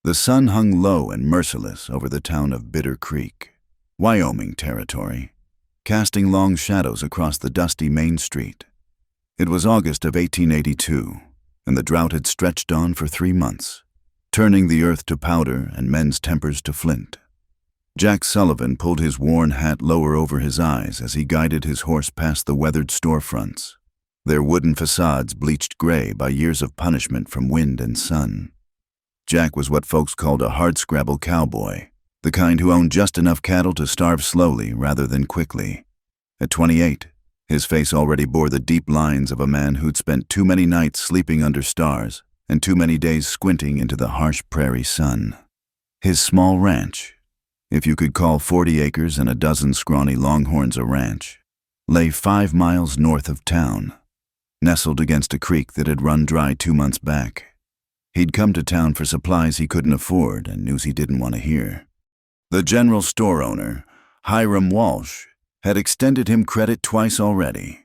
The sun hung low and merciless over the town of Bitter Creek, Wyoming territory, casting long shadows across the dusty main street. It was August of 1882, and the drought had stretched on for 3 months, turning the earth to powder and men's tempers to flint. Jack Sullivan pulled his worn hat lower over his eyes as he guided his horse past the weathered storefronts, their wooden facades bleached gray by years of punishment from wind and sun. Jack was what folks called a hardscrabble cowboy, the kind who owned just enough cattle to starve slowly rather than quickly. At 28, his face already bore the deep lines of a man who'd spent too many nights sleeping under stars and too many days squinting into the harsh prairie sun. His small ranch, if you could call 40 acres and a dozen scrawny longhorns a ranch, lay 5 miles north of town, nestled against a creek that had run dry 2 months back. He'd come to town for supplies he couldn't afford and news he didn't want to hear. The general store owner, Hiram Walsh, had extended him credit twice already,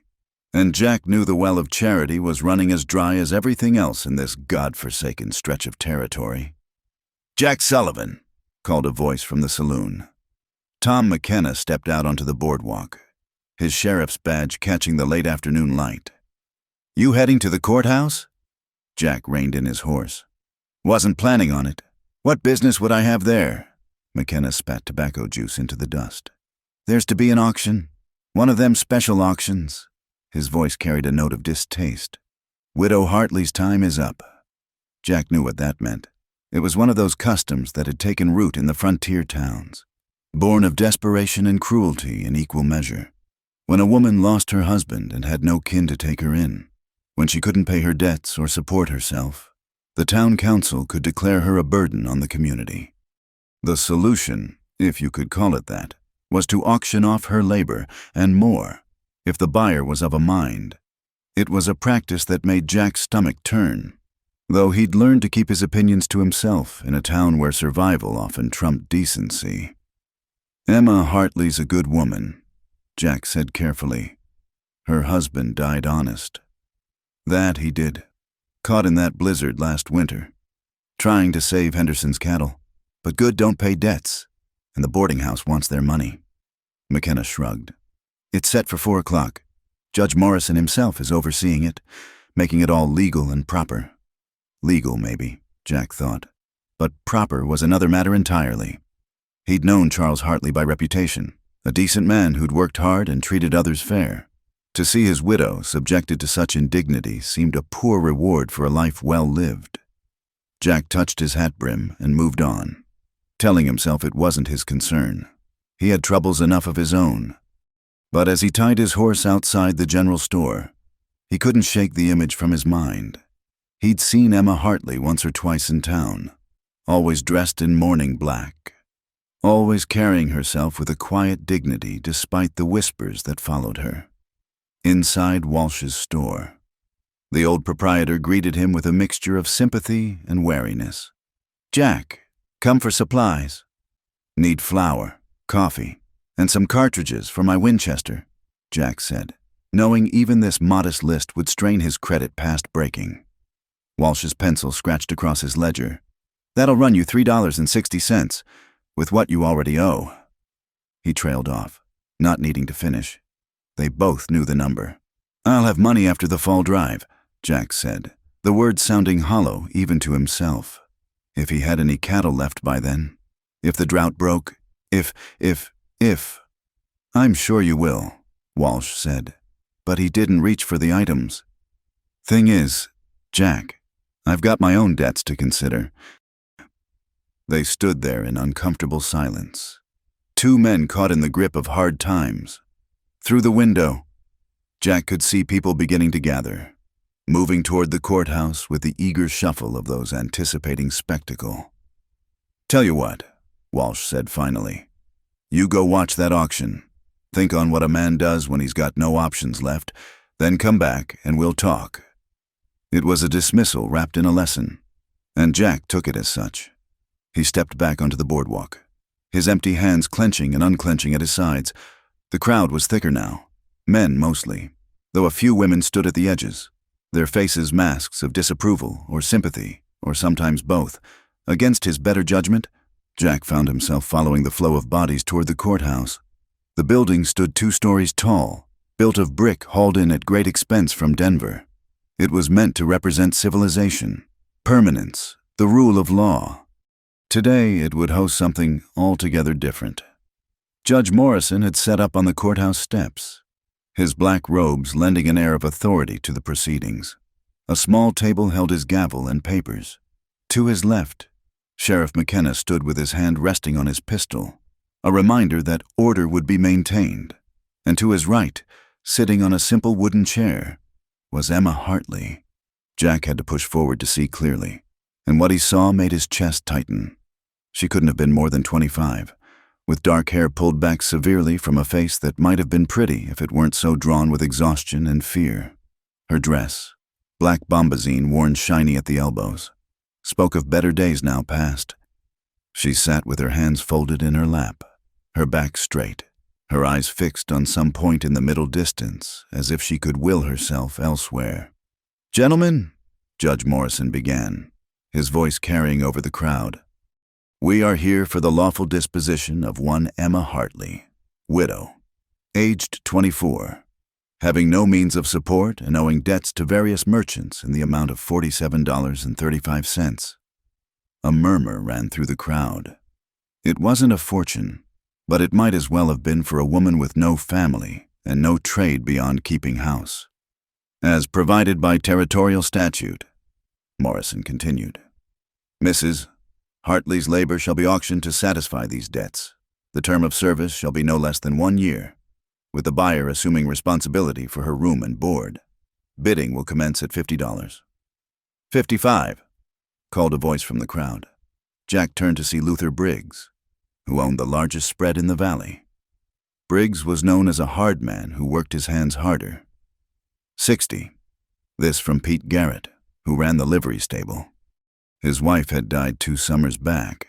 and Jack knew the well of charity was running as dry as everything else in this God-forsaken stretch of territory. "Jack Sullivan," called a voice from the saloon. Tom McKenna stepped out onto the boardwalk, his sheriff's badge catching the late afternoon light. "You heading to the courthouse?" Jack reined in his horse. "Wasn't planning on it. What business would I have there?" McKenna spat tobacco juice into the dust. "There's to be an auction. One of them special auctions." His voice carried a note of distaste. "Widow Hartley's time is up." Jack knew what that meant. It was one of those customs that had taken root in the frontier towns, born of desperation and cruelty in equal measure. When a woman lost her husband and had no kin to take her in, when she couldn't pay her debts or support herself, the town council could declare her a burden on the community. The solution, if you could call it that, was to auction off her labor, and more, if the buyer was of a mind. It was a practice that made Jack's stomach turn, though he'd learned to keep his opinions to himself in a town where survival often trumped decency. "Emma Hartley's a good woman," Jack said carefully. "Her husband died honest. That he did, caught in that blizzard last winter, trying to save Henderson's cattle. But good don't pay debts, and the boarding house wants their money." McKenna shrugged. "It's set for 4 o'clock. Judge Morrison himself is overseeing it, making it all legal and proper." Legal, maybe, Jack thought, but proper was another matter entirely. He'd known Charles Hartley by reputation, a decent man who'd worked hard and treated others fair. To see his widow subjected to such indignity seemed a poor reward for a life well lived. Jack touched his hat brim and moved on, telling himself it wasn't his concern. He had troubles enough of his own. But as he tied his horse outside the general store, he couldn't shake the image from his mind. He'd seen Emma Hartley once or twice in town, always dressed in mourning black, always carrying herself with a quiet dignity despite the whispers that followed her. Inside Walsh's store, the old proprietor greeted him with a mixture of sympathy and wariness. "Jack, come for supplies." "Need flour, coffee, and some cartridges for my Winchester," Jack said, knowing even this modest list would strain his credit past breaking. Walsh's pencil scratched across his ledger. "That'll run you $3.60, with what you already owe." He trailed off, not needing to finish. They both knew the number. "I'll have money after the fall drive," Jack said, the words sounding hollow even to himself. If he had any cattle left by then, if the drought broke, if. "I'm sure you will," Walsh said, but he didn't reach for the items. "Thing is, Jack, I've got my own debts to consider." They stood there in uncomfortable silence, 2 men caught in the grip of hard times. Through the window, Jack could see people beginning to gather, moving toward the courthouse with the eager shuffle of those anticipating spectacle. "Tell you what," Walsh said finally. "You go watch that auction. Think on what a man does when he's got no options left, then come back and we'll talk." It was a dismissal wrapped in a lesson, and Jack took it as such. He stepped back onto the boardwalk, his empty hands clenching and unclenching at his sides. The crowd was thicker now, men mostly, though a few women stood at the edges, their faces masks of disapproval or sympathy, or sometimes both, Against his better judgment, Jack found himself following the flow of bodies toward the courthouse. The building stood 2 stories tall, built of brick hauled in at great expense from Denver. It was meant to represent civilization, permanence, the rule of law. Today, it would host something altogether different. Judge Morrison had set up on the courthouse steps, his black robes lending an air of authority to the proceedings. A small table held his gavel and papers. To his left, Sheriff McKenna stood with his hand resting on his pistol, a reminder that order would be maintained. And to his right, sitting on a simple wooden chair, was Emma Hartley. Jack had to push forward to see clearly, and what he saw made his chest tighten. She couldn't have been more than 25, with dark hair pulled back severely from a face that might have been pretty if it weren't so drawn with exhaustion and fear. Her dress, black bombazine worn shiny at the elbows, spoke of better days now past. She sat with her hands folded in her lap, her back straight, her eyes fixed on some point in the middle distance, as if she could will herself elsewhere. "Gentlemen," Judge Morrison began, his voice carrying over the crowd, "we are here for the lawful disposition of one Emma Hartley, widow, aged 24, having no means of support and owing debts to various merchants in the amount of $47.35. A murmur ran through the crowd. It wasn't a fortune, but it might as well have been for a woman with no family and no trade beyond keeping house. "As provided by territorial statute," Morrison continued, "Mrs. Hartley's labor shall be auctioned to satisfy these debts. The term of service shall be no less than 1 year, with the buyer assuming responsibility for her room and board. Bidding will commence at $50. "55, called a voice from the crowd. Jack turned to see Luther Briggs, who owned the largest spread in the valley. Briggs was known as a hard man who worked his hands harder. 60, this from Pete Garrett, who ran the livery stable. His wife had died 2 summers back,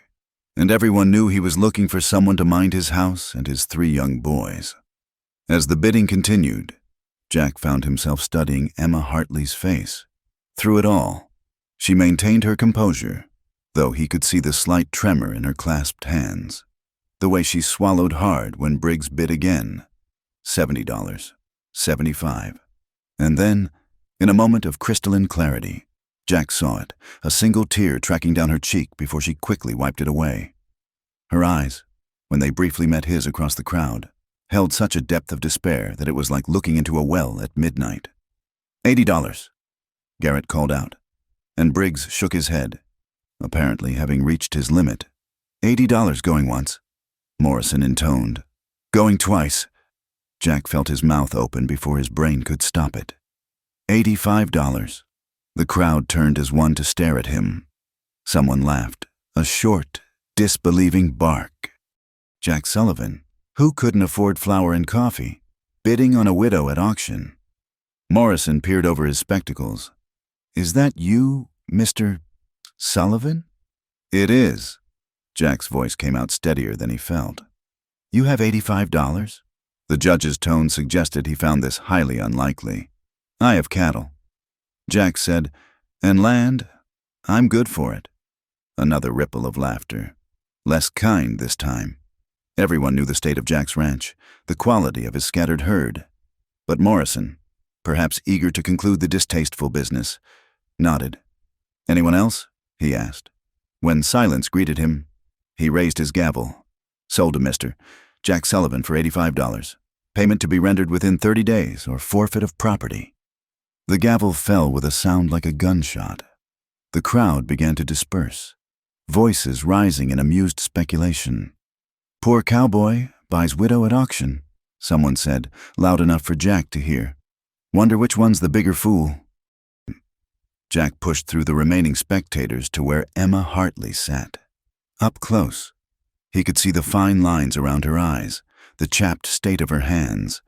and everyone knew he was looking for someone to mind his house and his 3 young boys. As the bidding continued, Jack found himself studying Emma Hartley's face. Through it all, she maintained her composure, though he could see the slight tremor in her clasped hands, the way she swallowed hard when Briggs bid again. $70, 75. And then, in a moment of crystalline clarity, Jack saw it, a single tear tracking down her cheek before she quickly wiped it away. Her eyes, when they briefly met his across the crowd, held such a depth of despair that it was like looking into a well at midnight. $80, Garrett called out, and Briggs shook his head, apparently having reached his limit. $80 going once, Morrison intoned. Going twice. Jack felt his mouth open before his brain could stop it. $85. The crowd turned as one to stare at him. Someone laughed, a short, disbelieving bark. Jack Sullivan, who couldn't afford flour and coffee, bidding on a widow at auction. Morrison peered over his spectacles. "Is that you, Mr. Sullivan?" "It is." Jack's voice came out steadier than he felt. "You have $85? The judge's tone suggested he found this highly unlikely. "I have cattle," Jack said, "and land. I'm good for it." Another ripple of laughter. Less kind this time. Everyone knew the state of Jack's ranch, the quality of his scattered herd. But Morrison, perhaps eager to conclude the distasteful business, nodded. "Anyone else?" he asked. When silence greeted him, he raised his gavel. "Sold to Mr. Jack Sullivan for $85. Payment to be rendered within 30 days or forfeit of property." The gavel fell with a sound like a gunshot. The crowd began to disperse, voices rising in amused speculation. "Poor Cowboy buys widow at auction," someone said, loud enough for Jack to hear. "Wonder which one's the bigger fool." Jack pushed through the remaining spectators to where Emma Hartley sat. Up close, he could see the fine lines around her eyes, the chapped state of her hands.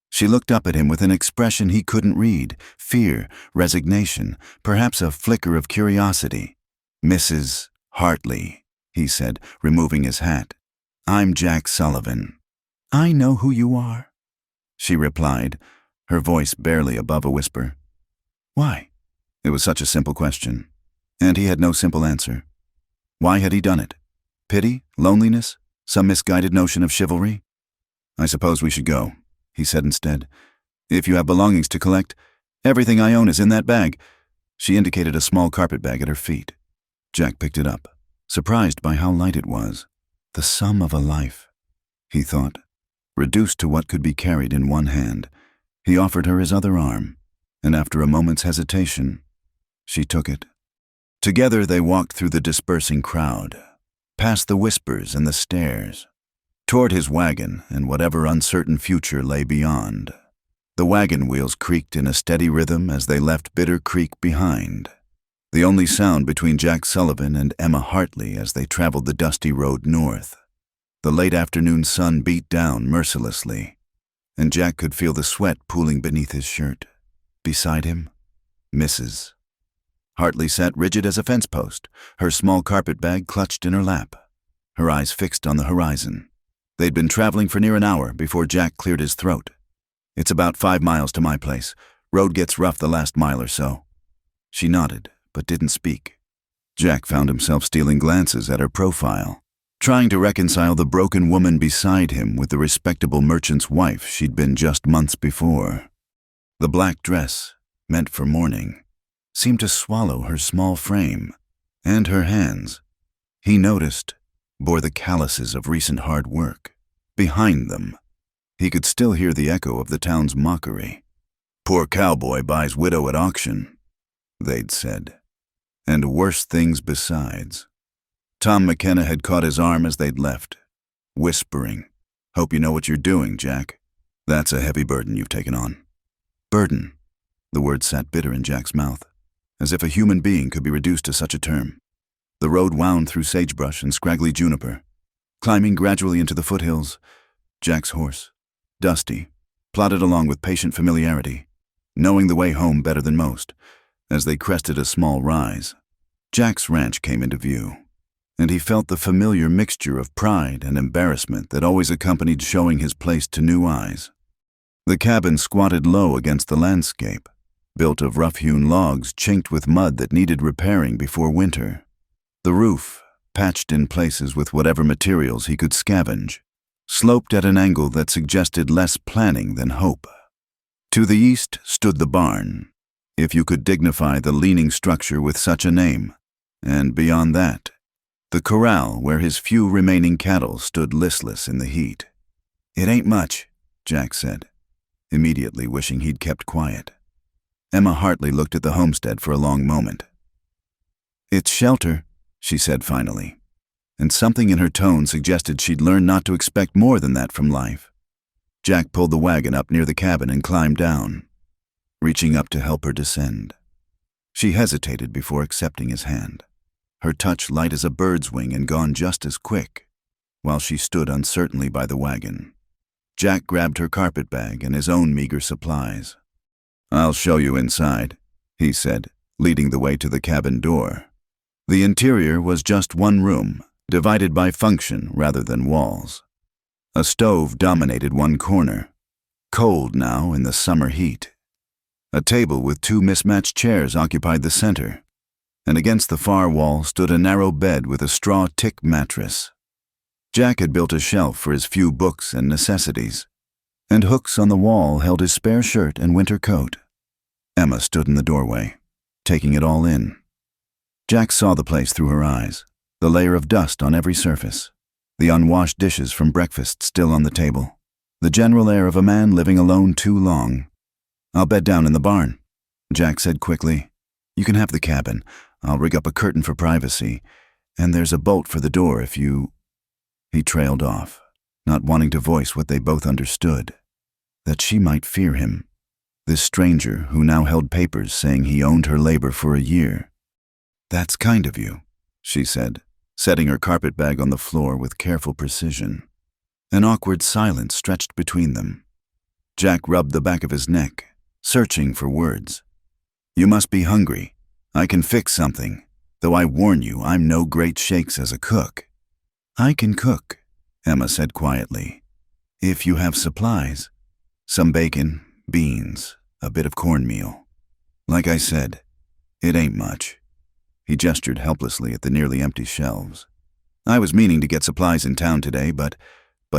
She looked up at him with an expression he couldn't read, fear, resignation, perhaps a flicker of curiosity. "Mrs. Hartley," he said, removing his hat. "I'm Jack Sullivan." "I know who you are," she replied, her voice barely above a whisper. "Why?" It was such a simple question, and he had no simple answer. Why had he done it? Pity? Loneliness? Some misguided notion of chivalry? "I suppose we should go," he said instead. "If you have belongings to collect, everything I own is in that bag." She indicated a small carpetbag at her feet. Jack picked it up, surprised by how light it was. The sum of a life, he thought, reduced to what could be carried in one hand. He offered her his other arm, and after a moment's hesitation, she took it. Together they walked through the dispersing crowd, past the whispers and the stares, toward his wagon and whatever uncertain future lay beyond. The wagon wheels creaked in a steady rhythm as they left Bitter Creek behind, the only sound between Jack Sullivan and Emma Hartley as they traveled the dusty road north. The late afternoon sun beat down mercilessly, and Jack could feel the sweat pooling beneath his shirt. Beside him, Mrs. Hartley sat rigid as a fence post, her small carpetbag clutched in her lap, her eyes fixed on the horizon. They'd been traveling for near an hour before Jack cleared his throat. "It's about 5 miles to my place. Road gets rough the last mile or so." She nodded, but didn't speak. Jack found himself stealing glances at her profile, trying to reconcile the broken woman beside him with the respectable merchant's wife she'd been just months before. The black dress, meant for mourning, seemed to swallow her small frame, and her hands, he noticed, bore the calluses of recent hard work. Behind them, he could still hear the echo of the town's mockery. "Poor Cowboy buys widow at auction," they'd said. And worse things besides. Tom McKenna had caught his arm as they'd left, whispering, "Hope you know what you're doing, Jack. That's a heavy burden you've taken on." Burden. The word sat bitter in Jack's mouth, as if a human being could be reduced to such a term. The road wound through sagebrush and scraggly juniper, climbing gradually into the foothills. Jack's horse, Dusty, plodded along with patient familiarity, knowing the way home better than most. As they crested a small rise, Jack's ranch came into view, and he felt the familiar mixture of pride and embarrassment that always accompanied showing his place to new eyes. The cabin squatted low against the landscape, built of rough-hewn logs chinked with mud that needed repairing before winter. The roof, patched in places with whatever materials he could scavenge, sloped at an angle that suggested less planning than hope. To the east stood the barn, if you could dignify the leaning structure with such a name, and beyond that, the corral where his few remaining cattle stood listless in the heat. "It ain't much," Jack said, immediately wishing he'd kept quiet. Emma Hartley looked at the homestead for a long moment. "It's shelter," she said finally, and something in her tone suggested she'd learned not to expect more than that from life. Jack pulled the wagon up near the cabin and climbed down, reaching up to help her descend. She hesitated before accepting his hand, her touch light as a bird's wing and gone just as quick, while she stood uncertainly by the wagon. Jack grabbed her carpetbag and his own meager supplies. "I'll show you inside," he said, leading the way to the cabin door. The interior was just one room, divided by function rather than walls. A stove dominated one corner, cold now in the summer heat. A table with 2 mismatched chairs occupied the center, and against the far wall stood a narrow bed with a straw tick mattress. Jack had built a shelf for his few books and necessities, and hooks on the wall held his spare shirt and winter coat. Emma stood in the doorway, taking it all in. Jack saw the place through her eyes, the layer of dust on every surface, the unwashed dishes from breakfast still on the table, the general air of a man living alone too long. "I'll bed down in the barn," Jack said quickly. "You can have the cabin. I'll rig up a curtain for privacy, and there's a bolt for the door if you—" He trailed off, not wanting to voice what they both understood, that she might fear him, this stranger who now held papers saying he owned her labor for a year. "That's kind of you," she said, setting her carpetbag on the floor with careful precision. An awkward silence stretched between them. Jack rubbed the back of his neck, searching for words. "You must be hungry. I can fix something, though I warn you I'm no great shakes as a cook." "I can cook," Emma said quietly, "if you have supplies. Some bacon, beans, a bit of cornmeal. Like I said, it ain't much." He gestured helplessly at the nearly empty shelves. I was meaning to get supplies in town today, but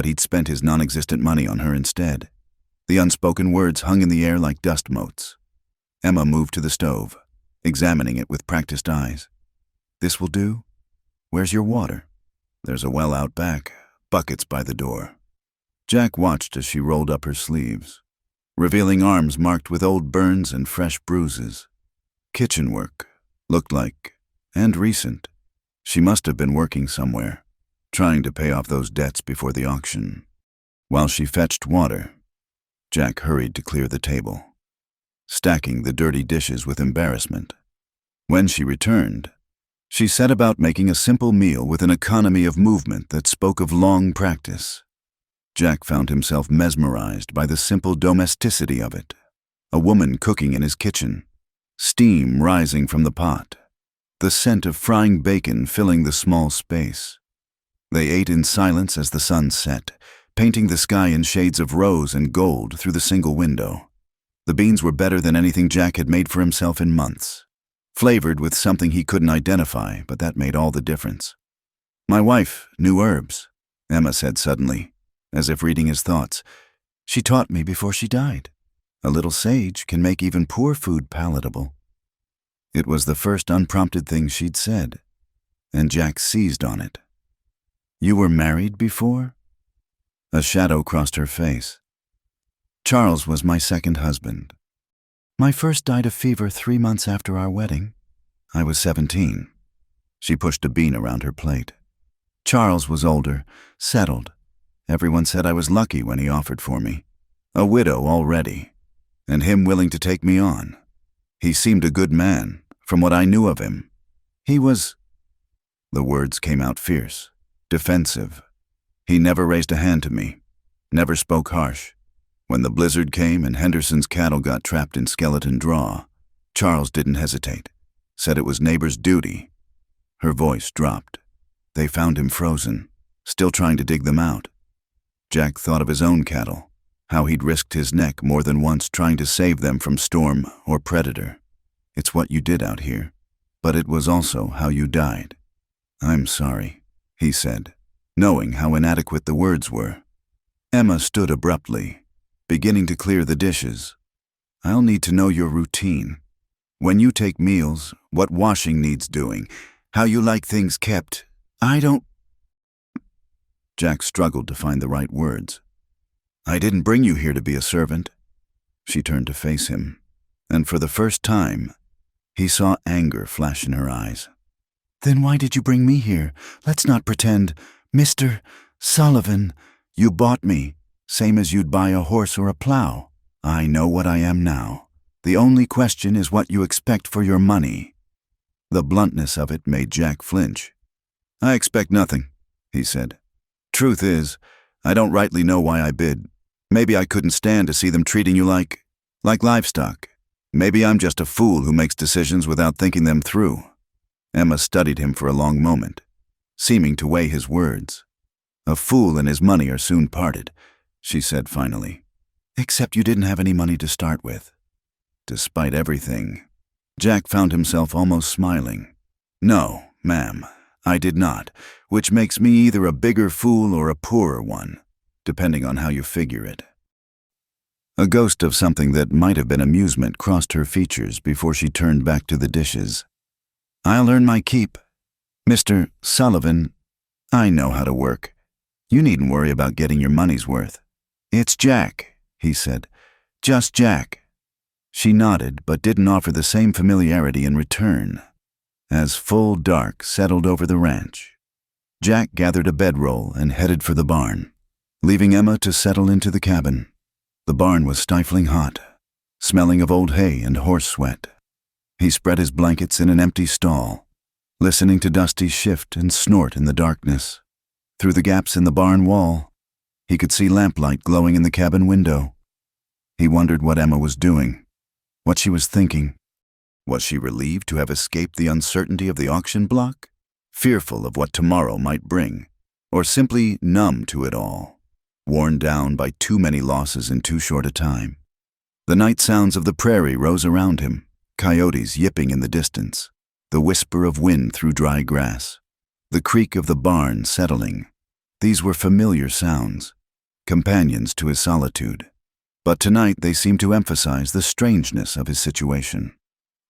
he'd spent his non-existent money on her instead. The unspoken words hung in the air like dust motes. Emma moved to the stove, examining it with practiced eyes. This will do? Where's your water? There's a well out back, buckets by the door. Jack watched as she rolled up her sleeves, revealing arms marked with old burns and fresh bruises. Kitchen work, looked like, and recent. She must have been working somewhere, trying to pay off those debts before the auction. While she fetched water, Jack hurried to clear the table, stacking the dirty dishes with embarrassment. When she returned, she set about making a simple meal with an economy of movement that spoke of long practice. Jack found himself mesmerized by the simple domesticity of it. A woman cooking in his kitchen, steam rising from the pot, the scent of frying bacon filling the small space. They ate in silence as the sun set, painting the sky in shades of rose and gold through the single window. The beans were better than anything Jack had made for himself in months, flavored with something he couldn't identify, but that made all the difference. My wife knew herbs, Emma said suddenly, as if reading his thoughts. She taught me before she died. A little sage can make even poor food palatable. It was the first unprompted thing she'd said, and Jack seized on it. You were married before? A shadow crossed her face. Charles was my second husband. My first died of fever 3 months after our wedding. I was 17. She pushed a bean around her plate. Charles was older, settled. Everyone said I was lucky when he offered for me. A widow already, and him willing to take me on. He seemed a good man, from what I knew of him. He was... The words came out fierce, defensive. He never raised a hand to me, never spoke harsh. When the blizzard came and Henderson's cattle got trapped in Skeleton Draw, Charles didn't hesitate, said it was neighbor's duty. Her voice dropped. They found him frozen, still trying to dig them out. Jack thought of his own cattle, how he'd risked his neck more than once trying to save them from storm or predator. It's what you did out here, but it was also how you died. I'm sorry, he said, knowing how inadequate the words were. Emma stood abruptly, beginning to clear the dishes. I'll need to know your routine. When you take meals, what washing needs doing, how you like things kept. I don't... Jack struggled to find the right words. I didn't bring you here to be a servant. She turned to face him, and for the first time, he saw anger flash in her eyes. Then why did you bring me here? Let's not pretend. Mr. Sullivan, you bought me, same as you'd buy a horse or a plow. I know what I am now. The only question is what you expect for your money. The bluntness of it made Jack flinch. I expect nothing, he said. Truth is, I don't rightly know why I bid. Maybe I couldn't stand to see them treating you like livestock. Maybe I'm just a fool who makes decisions without thinking them through. Emma studied him for a long moment, seeming to weigh his words. A fool and his money are soon parted, she said finally. Except you didn't have any money to start with. Despite everything, Jack found himself almost smiling. No, ma'am, I did not, which makes me either a bigger fool or a poorer one, depending on how you figure it. A ghost of something that might have been amusement crossed her features before she turned back to the dishes. I'll earn my keep. Mr. Sullivan, I know how to work. You needn't worry about getting your money's worth. It's Jack, he said. Just Jack. She nodded, but didn't offer the same familiarity in return. As full dark settled over the ranch, Jack gathered a bedroll and headed for the barn, leaving Emma to settle into the cabin. The barn was stifling hot, smelling of old hay and horse sweat. He spread his blankets in an empty stall, listening to Dusty shift and snort in the darkness. Through the gaps in the barn wall, he could see lamplight glowing in the cabin window. He wondered what Emma was doing, what she was thinking. Was she relieved to have escaped the uncertainty of the auction block, fearful of what tomorrow might bring, or simply numb to it all, worn down by too many losses in too short a time? The night sounds of the prairie rose around him, coyotes yipping in the distance, the whisper of wind through dry grass, the creak of the barn settling. These were familiar sounds, companions to his solitude. But tonight they seemed to emphasize the strangeness of his situation.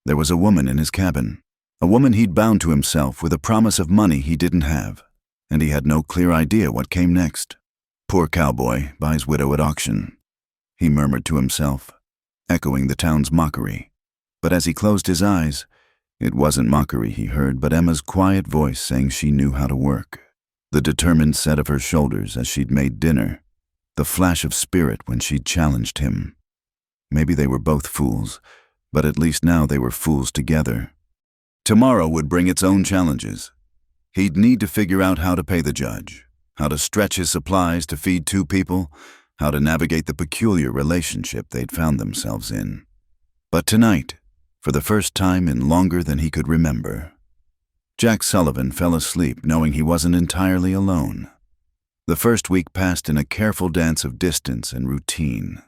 There was a woman in his cabin, a woman he'd bound to himself with a promise of money he didn't have, and he had no clear idea what came next. Poor Cowboy buys widow at auction, he murmured to himself, echoing the town's mockery. But as he closed his eyes, it wasn't mockery he heard, but Emma's quiet voice saying she knew how to work. The determined set of her shoulders as she'd made dinner, the flash of spirit when she'd challenged him. Maybe they were both fools, but at least now they were fools together. Tomorrow would bring its own challenges. He'd need to figure out how to pay the judge, how to stretch his supplies to feed two people, how to navigate the peculiar relationship they'd found themselves in. But tonight, for the first time in longer than he could remember, Jack Sullivan fell asleep knowing he wasn't entirely alone. The first week passed in a careful dance of distance and routine.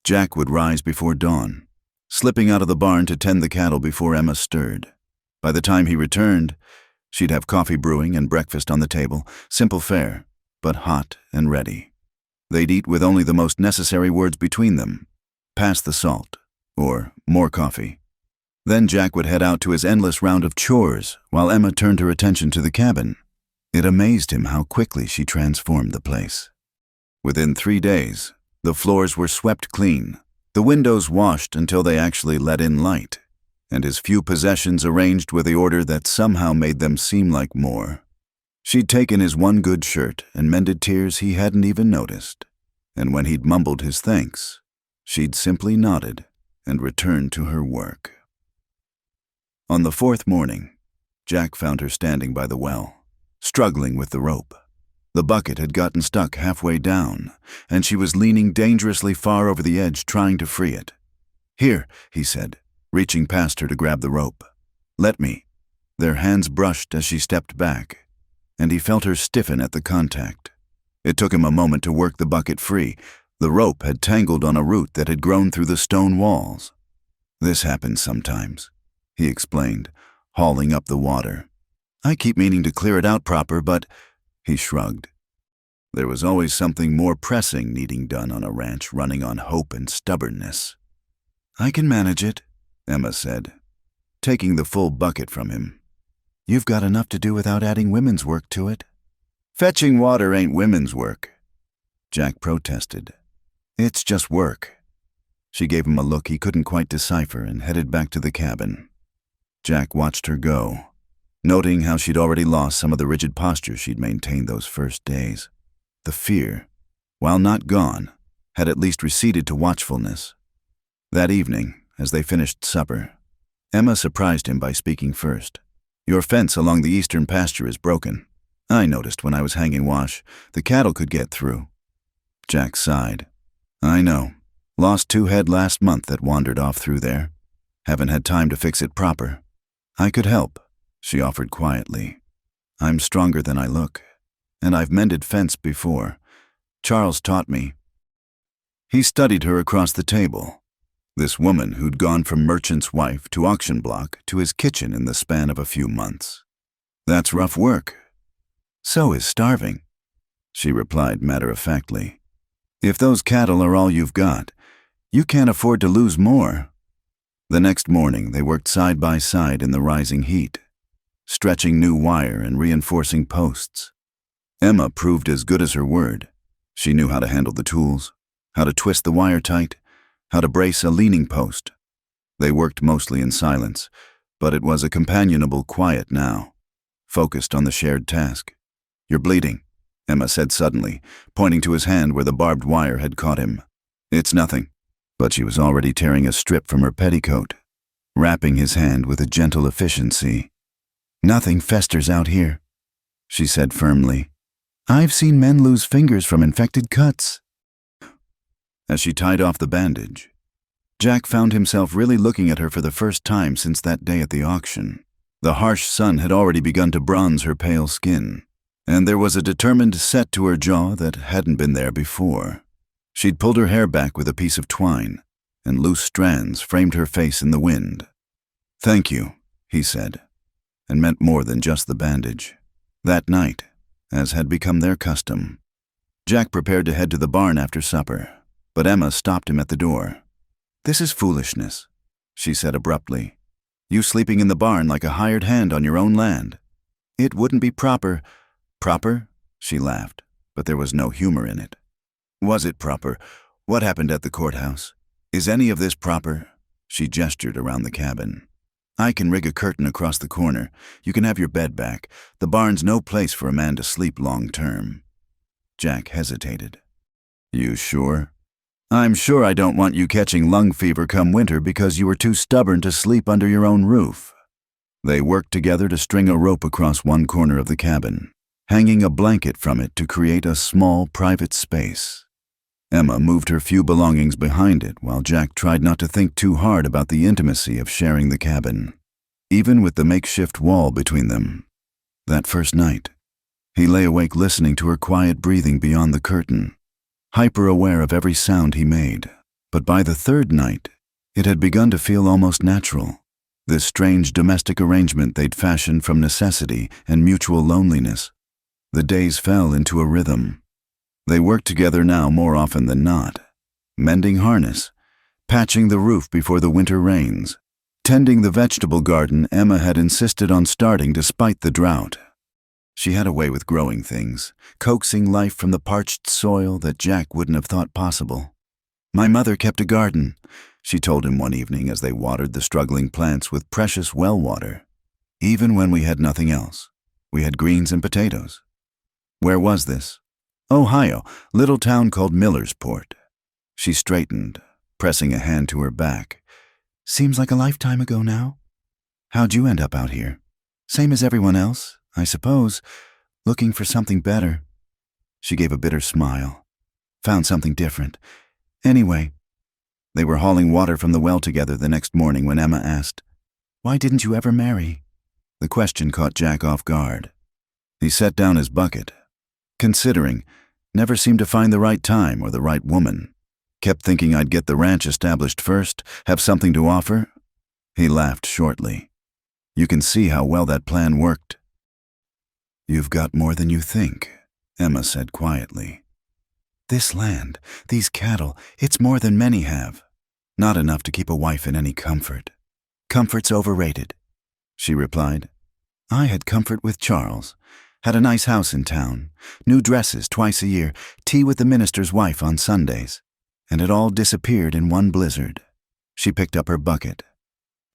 Jack would rise before dawn, slipping out of the barn to tend the cattle before Emma stirred. By the time he returned, she'd have coffee brewing and breakfast on the table, simple fare, but hot and ready. They'd eat with only the most necessary words between them, pass the salt, or more coffee. Then Jack would head out to his endless round of chores while Emma turned her attention to the cabin. It amazed him how quickly she transformed the place. Within 3 days, the floors were swept clean, the windows washed until they actually let in light, and his few possessions arranged with the order that somehow made them seem like more. She'd taken his one good shirt and mended tears he hadn't even noticed, and when he'd mumbled his thanks, she'd simply nodded and returned to her work. On the 4th morning, Jack found her standing by the well, struggling with the rope. The bucket had gotten stuck halfway down, and she was leaning dangerously far over the edge trying to free it. "Here," he said, reaching past her to grab the rope. "Let me." Their hands brushed as she stepped back, and he felt her stiffen at the contact. It took him a moment to work the bucket free. The rope had tangled on a root that had grown through the stone walls. "This happens sometimes," he explained, hauling up the water. "I keep meaning to clear it out proper, but—" he shrugged. There was always something more pressing needing done on a ranch running on hope and stubbornness. "I can manage it," Emma said, taking the full bucket from him. "You've got enough to do without adding women's work to it." "Fetching water ain't women's work," Jack protested. "It's just work." She gave him a look he couldn't quite decipher and headed back to the cabin. Jack watched her go, noting how she'd already lost some of the rigid posture she'd maintained those first days. The fear, while not gone, had at least receded to watchfulness. That evening, as they finished supper, Emma surprised him by speaking first. "Your fence along the eastern pasture is broken. I noticed when I was hanging wash. The cattle could get through." Jack sighed. "I know. Lost 2 head last month that wandered off through there. Haven't had time to fix it proper." "I could help," she offered quietly. "I'm stronger than I look, and I've mended fence before. Charles taught me." He studied her across the table, this woman who'd gone from merchant's wife to auction block to his kitchen in the span of a few months. "That's rough work." "So is starving," she replied matter-of-factly. "If those cattle are all you've got, you can't afford to lose more." The next morning they worked side by side in the rising heat, stretching new wire and reinforcing posts. Emma proved as good as her word. She knew how to handle the tools, how to twist the wire tight, how to brace a leaning post. They worked mostly in silence, but it was a companionable quiet now, focused on the shared task. "You're bleeding," Emma said suddenly, pointing to his hand where the barbed wire had caught him. "It's nothing." But she was already tearing a strip from her petticoat, wrapping his hand with a gentle efficiency. "Nothing festers out here," she said firmly. "I've seen men lose fingers from infected cuts." As she tied off the bandage, Jack found himself really looking at her for the first time since that day at the auction. The harsh sun had already begun to bronze her pale skin, and there was a determined set to her jaw that hadn't been there before. She'd pulled her hair back with a piece of twine, and loose strands framed her face in the wind. "Thank you," he said, and meant more than just the bandage. That night, as had become their custom, Jack prepared to head to the barn after supper, but Emma stopped him at the door. "This is foolishness," she said abruptly. "You sleeping in the barn like a hired hand on your own land. It wouldn't be proper." "Proper?" She laughed, but there was no humor in it. "Was it proper? What happened at the courthouse? Is any of this proper?" She gestured around the cabin. "I can rig a curtain across the corner. You can have your bed back. The barn's no place for a man to sleep long term." Jack hesitated. "You sure?" "I'm sure I don't want you catching lung fever come winter because you were too stubborn to sleep under your own roof." They worked together to string a rope across one corner of the cabin, hanging a blanket from it to create a small private space. Emma moved her few belongings behind it while Jack tried not to think too hard about the intimacy of sharing the cabin, even with the makeshift wall between them. That first night, he lay awake listening to her quiet breathing beyond the curtain, hyper-aware of every sound he made. But by the third night, it had begun to feel almost natural, this strange domestic arrangement they'd fashioned from necessity and mutual loneliness. The days fell into a rhythm. They worked together now more often than not, mending harness, patching the roof before the winter rains, tending the vegetable garden Emma had insisted on starting despite the drought. She had a way with growing things, coaxing life from the parched soil that Jack wouldn't have thought possible. "My mother kept a garden," she told him one evening as they watered the struggling plants with precious well water. "Even when we had nothing else, we had greens and potatoes." Where was this? Ohio, little town called Millersport. She straightened, pressing a hand to her back. "Seems like a lifetime ago now. How'd you end up out here? Same as everyone else, I suppose, looking for something better." She gave a bitter smile. "Found something different. Anyway." They were hauling water from the well together the next morning when Emma asked, "Why didn't you ever marry?" The question caught Jack off guard. He set down his bucket, considering, never seemed to find the right time or the right woman. Kept thinking I'd get the ranch established first, have something to offer. He laughed shortly. "You can see how well that plan worked." "You've got more than you think," Emma said quietly. "This land, these cattle, it's more than many have. Not enough to keep a wife in any comfort. Comfort's overrated," she replied. "I had comfort with Charles. Had a nice house in town, new dresses twice a year, tea with the minister's wife on Sundays. And it all disappeared in one blizzard." She picked up her bucket.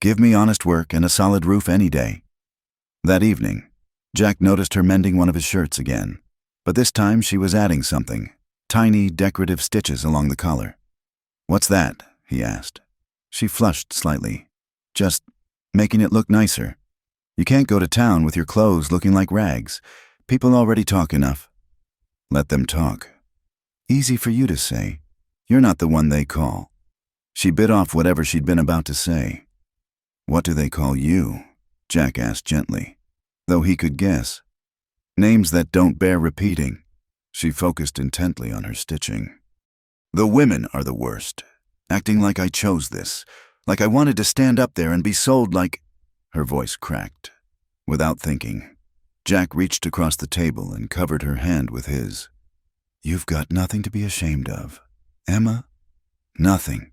"Give me honest work and a solid roof any day." That evening, Jack noticed her mending one of his shirts again, but this time she was adding something, tiny decorative stitches along the collar. "What's that?" he asked. She flushed slightly. "Just making it look nicer. You can't go to town with your clothes looking like rags. People already talk enough." "Let them talk." "Easy for you to say. You're not the one they call." She bit off whatever she'd been about to say. "What do they call you?" Jack asked gently, though he could guess. "Names that don't bear repeating." She focused intently on her stitching. "The women are the worst, acting like I chose this, like I wanted to stand up there and be sold like—" Her voice cracked. Without thinking, Jack reached across the table and covered her hand with his. "You've got nothing to be ashamed of, Emma. Nothing."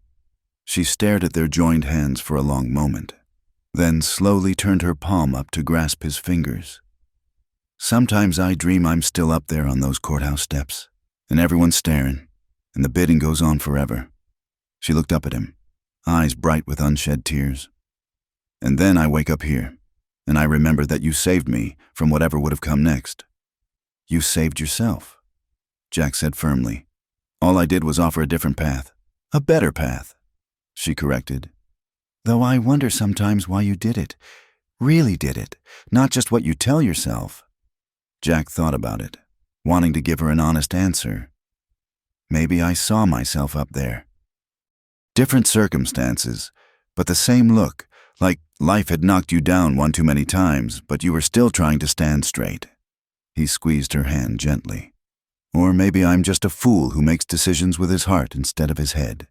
She stared at their joined hands for a long moment, then slowly turned her palm up to grasp his fingers. "Sometimes I dream I'm still up there on those courthouse steps, and everyone's staring, and the bidding goes on forever." She looked up at him, eyes bright with unshed tears. "And then I wake up here, and I remember that you saved me from whatever would have come next." "You saved yourself," Jack said firmly. "All I did was offer a different path. A better path," she corrected. "Though I wonder sometimes why you did it. Really did it, not just what you tell yourself." Jack thought about it, wanting to give her an honest answer. "Maybe I saw myself up there. Different circumstances, but the same look, like life had knocked you down one too many times, but you were still trying to stand straight." He squeezed her hand gently. "Or maybe I'm just a fool who makes decisions with his heart instead of his head."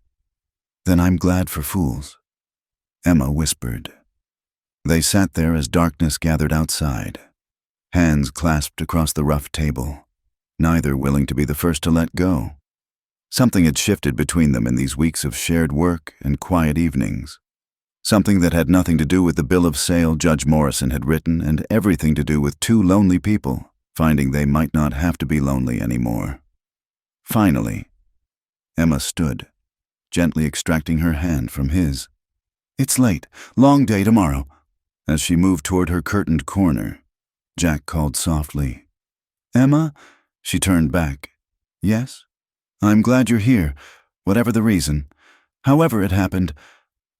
"Then I'm glad for fools," Emma whispered. They sat there as darkness gathered outside, hands clasped across the rough table, neither willing to be the first to let go. Something had shifted between them in these weeks of shared work and quiet evenings. Something that had nothing to do with the bill of sale Judge Morrison had written and everything to do with two lonely people finding they might not have to be lonely anymore. Finally, Emma stood, gently extracting her hand from his. "It's late. Long day tomorrow." As she moved toward her curtained corner, Jack called softly, "Emma?" She turned back. "Yes? I'm glad you're here, whatever the reason. However it happened,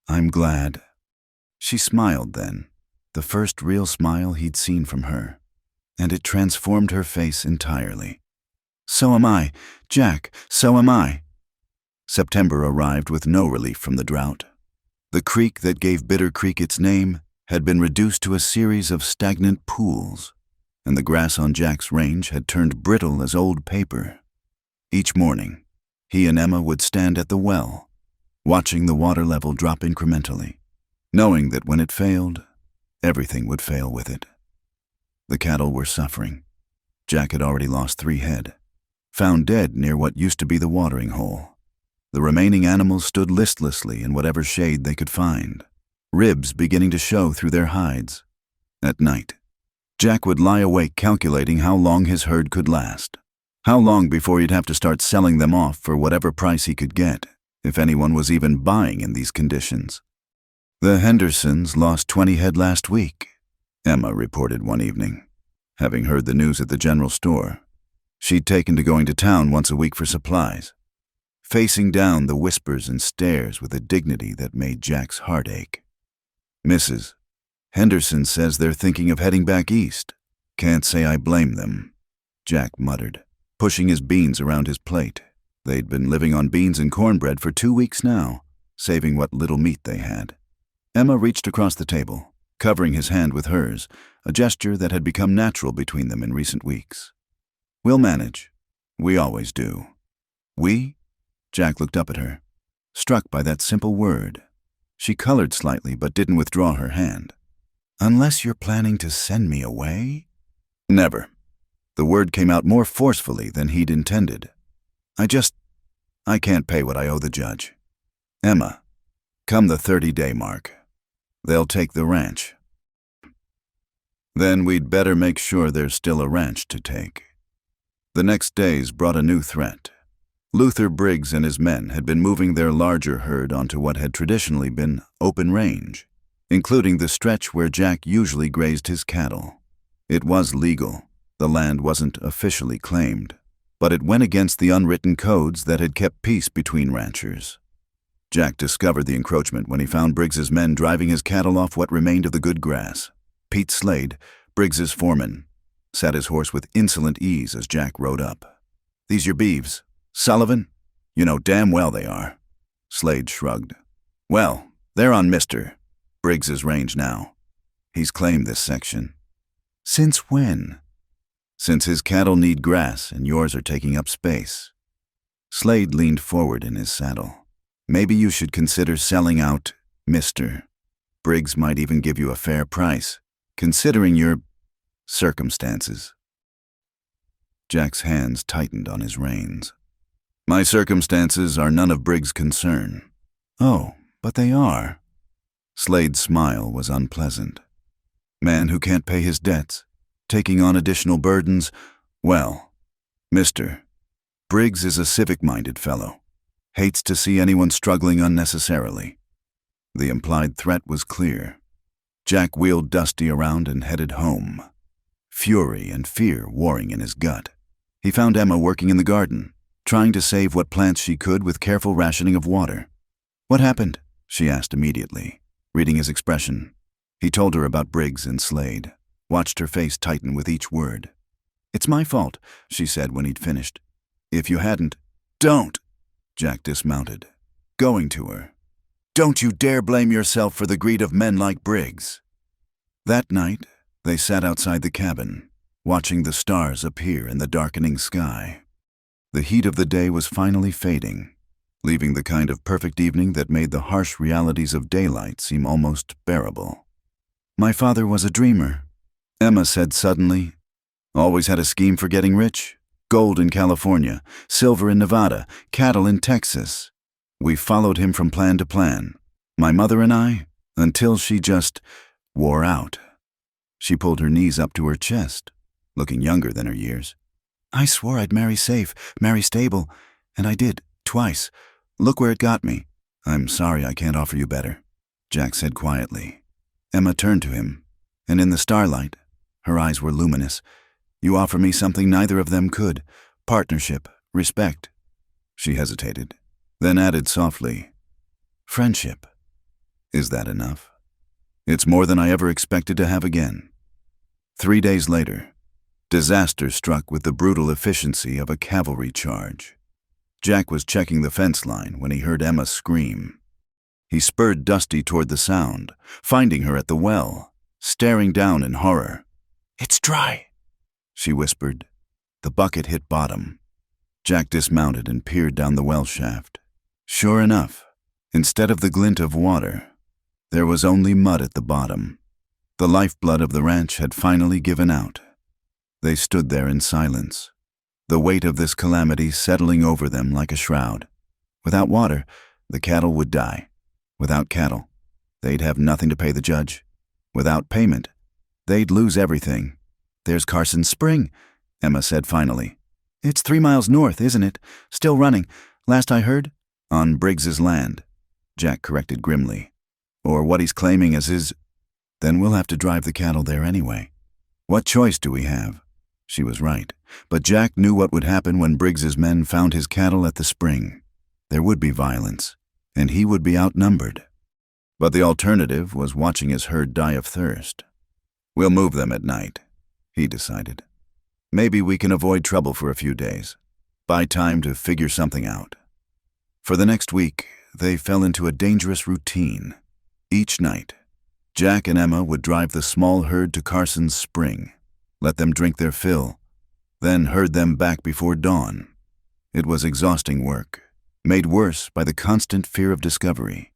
I'm glad." She smiled then, the first real smile he'd seen from her, and it transformed her face entirely. "So am I, Jack, so am I." September arrived with no relief from the drought. The creek that gave Bitter Creek its name had been reduced to a series of stagnant pools, and the grass on Jack's range had turned brittle as old paper. Each morning, he and Emma would stand at the well, watching the water level drop incrementally, knowing that when it failed, everything would fail with it. The cattle were suffering. Jack had already lost 3 head, found dead near what used to be the watering hole. The remaining animals stood listlessly in whatever shade they could find, ribs beginning to show through their hides. At night, Jack would lie awake calculating how long his herd could last, how long before he'd have to start selling them off for whatever price he could get, if anyone was even buying in these conditions. "The Hendersons lost 20 head last week," Emma reported one evening, having heard the news at the general store. She'd taken to going to town once a week for supplies, facing down the whispers and stares with a dignity that made Jack's heart ache. "Mrs. Henderson says they're thinking of heading back east. Can't say I blame them," Jack muttered, pushing his beans around his plate. They'd been living on beans and cornbread for 2 weeks now, saving what little meat they had. Emma reached across the table, covering his hand with hers, a gesture that had become natural between them in recent weeks. "We'll manage. We always do." "We?" Jack looked up at her, struck by that simple word. She colored slightly but didn't withdraw her hand. "Unless you're planning to send me away?" "Never." The word came out more forcefully than he'd intended. I can't pay what I owe the judge. Emma, come the 30-day mark, they'll take the ranch. Then we'd better make sure there's still a ranch to take." The next days brought a new threat. Luther Briggs and his men had been moving their larger herd onto what had traditionally been open range, including the stretch where Jack usually grazed his cattle. It was legal. The land wasn't officially claimed, but it went against the unwritten codes that had kept peace between ranchers. Jack discovered the encroachment when he found Briggs's men driving his cattle off what remained of the good grass. Pete Slade, Briggs's foreman, sat his horse with insolent ease as Jack rode up. "These your beeves, Sullivan? You know damn well they are." Slade shrugged. "Well, they're on Mr. Briggs's range now. He's claimed this section." "Since when?" "Since his cattle need grass and yours are taking up space." Slade leaned forward in his saddle. "Maybe you should consider selling out, Mr. Briggs might even give you a fair price, considering your circumstances." Jack's hands tightened on his reins. "My circumstances are none of Briggs' concern." "Oh, but they are." Slade's smile was unpleasant. "Man who can't pay his debts, taking on additional burdens, well, Mr. Briggs is a civic-minded fellow, hates to see anyone struggling unnecessarily." The implied threat was clear. Jack wheeled Dusty around and headed home, fury and fear warring in his gut. He found Emma working in the garden, trying to save what plants she could with careful rationing of water. "What happened?" she asked immediately, reading his expression. He told her about Briggs and Slade, watched her face tighten with each word. "It's my fault," she said when he'd finished. "If you hadn't—" "Don't!" Jack dismounted, going to her. "Don't you dare blame yourself for the greed of men like Briggs." That night, they sat outside the cabin, watching the stars appear in the darkening sky. The heat of the day was finally fading, leaving the kind of perfect evening that made the harsh realities of daylight seem almost bearable. My father was a dreamer, Emma said suddenly. Always had a scheme for getting rich. Gold in California, silver in Nevada, cattle in Texas. We followed him from plan to plan, my mother and I, until she just wore out. She pulled her knees up to her chest, looking younger than her years. I swore I'd marry safe, marry stable, and I did, twice. Look where it got me. I'm sorry I can't offer you better, Jack said quietly. Emma turned to him, and in the starlight, her eyes were luminous. You offer me something neither of them could. Partnership, respect. She hesitated, then added softly, friendship. Is that enough? It's more than I ever expected to have again. 3 days later, disaster struck with the brutal efficiency of a cavalry charge. Jack was checking the fence line when he heard Emma scream. He spurred Dusty toward the sound, finding her at the well, staring down in horror. It's dry, she whispered. The bucket hit bottom. Jack dismounted and peered down the well shaft. Sure enough, instead of the glint of water, there was only mud at the bottom. The lifeblood of the ranch had finally given out. They stood there in silence, the weight of this calamity settling over them like a shroud. Without water, the cattle would die. Without cattle, they'd have nothing to pay the judge. Without payment, they'd lose everything. There's Carson Spring, Emma said finally. It's 3 miles north, isn't it? Still running. Last I heard, on Briggs's land, Jack corrected grimly. Or what he's claiming as his. Then we'll have to drive the cattle there anyway. What choice do we have? She was right, but Jack knew what would happen when Briggs's men found his cattle at the spring. There would be violence, and he would be outnumbered. But the alternative was watching his herd die of thirst. We'll move them at night, he decided. Maybe we can avoid trouble for a few days. Buy time to figure something out. For the next week, they fell into a dangerous routine. Each night, Jack and Emma would drive the small herd to Carson's Spring, let them drink their fill, then herd them back before dawn. It was exhausting work, made worse by the constant fear of discovery.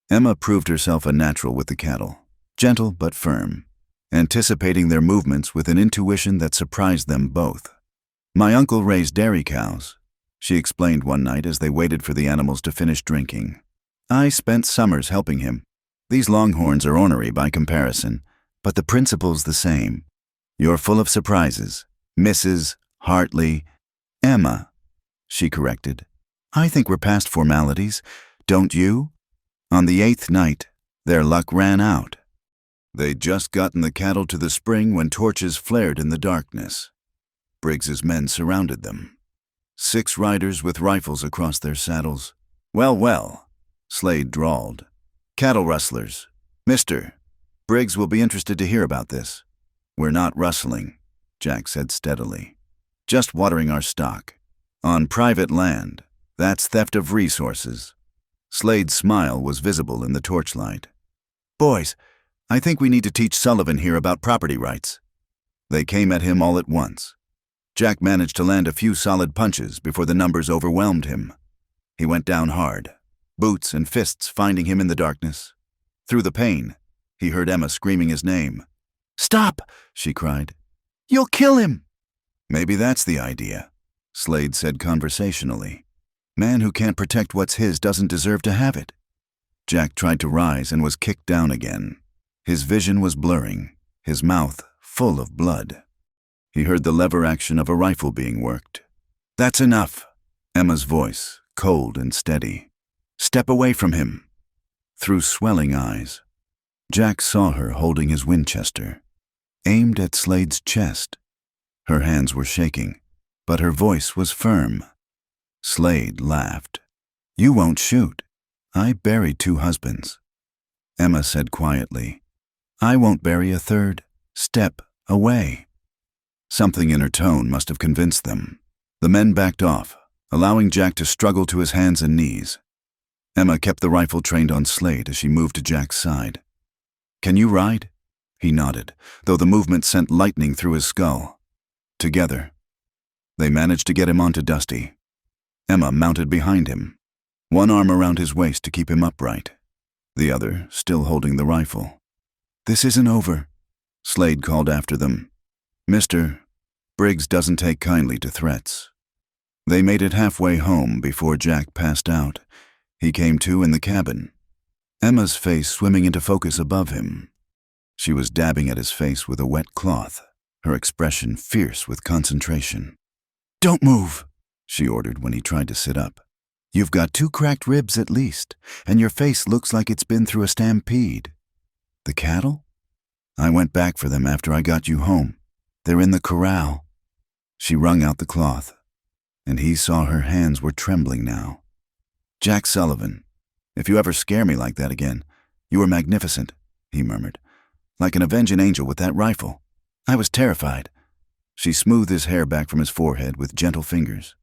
Emma proved herself a natural with the cattle, gentle but firm, anticipating their movements with an intuition that surprised them both. My uncle raised dairy cows, she explained one night as they waited for the animals to finish drinking. I spent summers helping him. These longhorns are ornery by comparison, but the principle's the same. You're full of surprises, Mrs. Hartley. Emma, she corrected. I think we're past formalities, don't you? On the 8th night, their luck ran out. They'd just gotten the cattle to the spring when torches flared in the darkness. Briggs's men surrounded them. 6 riders with rifles across their saddles. Well, Slade drawled. Cattle rustlers. Mister, Briggs will be interested to hear about this. We're not rustling, Jack said steadily. Just watering our stock. On private land. That's theft of resources. Slade's smile was visible in the torchlight. Boys, I think we need to teach Sullivan here about property rights. They came at him all at once. Jack managed to land a few solid punches before the numbers overwhelmed him. He went down hard, boots and fists finding him in the darkness. Through the pain, he heard Emma screaming his name. Stop, she cried. You'll kill him. Maybe that's the idea, Slade said conversationally. Man who can't protect what's his doesn't deserve to have it. Jack tried to rise and was kicked down again. His vision was blurring, his mouth full of blood. He heard the lever action of a rifle being worked. That's enough, Emma's voice, cold and steady. Step away from him. Through swelling eyes, Jack saw her holding his Winchester, aimed at Slade's chest. Her hands were shaking, but her voice was firm. Slade laughed. You won't shoot. I buried 2 husbands. Emma said quietly, I won't bury a third. Step away. Something in her tone must have convinced them. The men backed off, allowing Jack to struggle to his hands and knees. Emma kept the rifle trained on Slade as she moved to Jack's side. Can you ride? He nodded, though the movement sent lightning through his skull. Together, they managed to get him onto Dusty. Emma mounted behind him, one arm around his waist to keep him upright, the other still holding the rifle. "This isn't over," Slade called after them. "Mr. Briggs doesn't take kindly to threats." They made it halfway home before Jack passed out. He came to in the cabin, Emma's face swimming into focus above him. She was dabbing at his face with a wet cloth, her expression fierce with concentration. "Don't move," she ordered when he tried to sit up. "You've got 2 cracked ribs at least, and your face looks like it's been through a stampede." "The cattle?" "I went back for them after I got you home. They're in the corral." She wrung out the cloth, and he saw her hands were trembling now. "Jack Sullivan, if you ever scare me like that again, you were magnificent," he murmured. "Like an avenging angel with that rifle. I was terrified." She smoothed his hair back from his forehead with gentle fingers.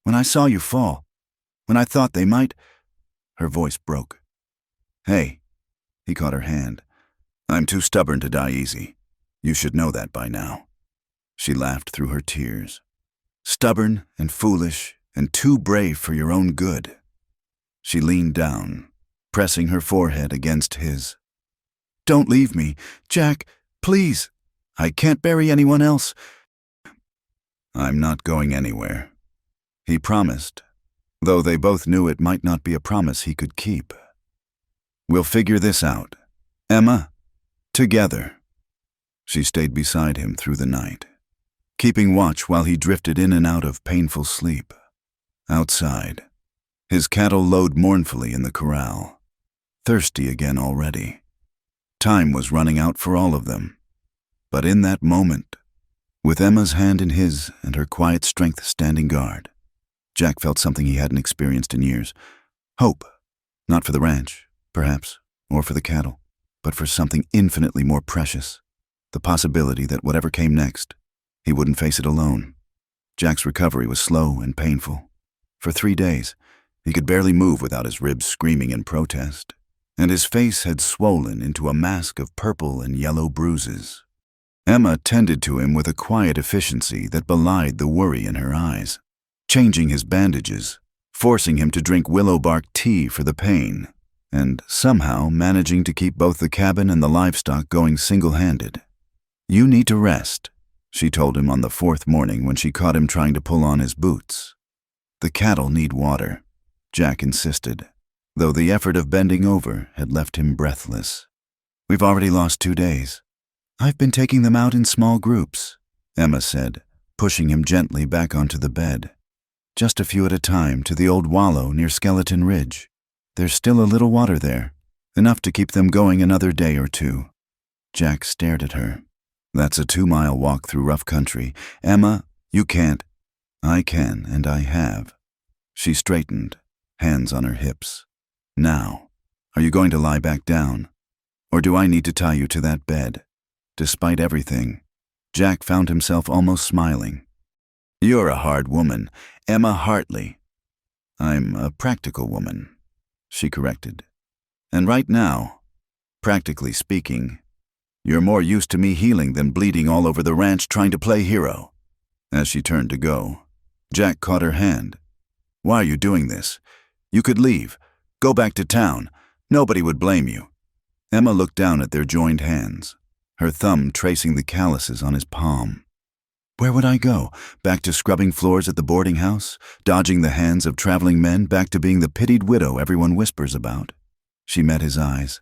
"When I saw you fall, when I thought they might—" Her voice broke. "Hey," he caught her hand. "I'm too stubborn to die easy. You should know that by now." She laughed through her tears. "Stubborn and foolish and too brave for your own good." She leaned down, pressing her forehead against his. "Don't leave me, Jack, please. I can't bury anyone else." "I'm not going anywhere," he promised, though they both knew it might not be a promise he could keep. "We'll figure this out, Emma, together." She stayed beside him through the night, keeping watch while he drifted in and out of painful sleep. Outside, his cattle lowed mournfully in the corral, thirsty again already. Time was running out for all of them. But in that moment, with Emma's hand in his and her quiet strength standing guard, Jack felt something he hadn't experienced in years. Hope, not for the ranch, perhaps, or for the cattle, but for something infinitely more precious. The possibility that whatever came next, he wouldn't face it alone. Jack's recovery was slow and painful. For 3 days, he could barely move without his ribs screaming in protest, and his face had swollen into a mask of purple and yellow bruises. Emma tended to him with a quiet efficiency that belied the worry in her eyes, changing his bandages, forcing him to drink willow bark tea for the pain, and somehow managing to keep both the cabin and the livestock going single-handed. "You need to rest," she told him on the 4th morning when she caught him trying to pull on his boots. "The cattle need water," Jack insisted, though the effort of bending over had left him breathless. "We've already lost 2 days. I've been taking them out in small groups," Emma said, pushing him gently back onto the bed. "Just a few at a time to the old wallow near Skeleton Ridge. There's still a little water there, enough to keep them going another day or 2. Jack stared at her. "That's a 2-mile walk through rough country. Emma, you can't." "I can, and I have." She straightened, hands on her hips. "Now, are you going to lie back down? Or do I need to tie you to that bed?" Despite everything, Jack found himself almost smiling. "You're a hard woman, Emma Hartley." "I'm a practical woman," she corrected. "And right now, practically speaking, you're more used to me healing than bleeding all over the ranch trying to play hero." As she turned to go, Jack caught her hand. "Why are you doing this? You could leave. Go back to town. Nobody would blame you." Emma looked down at their joined hands, her thumb tracing the calluses on his palm. "Where would I go? Back to scrubbing floors at the boarding house? Dodging the hands of traveling men? Back to being the pitied widow everyone whispers about?" She met his eyes.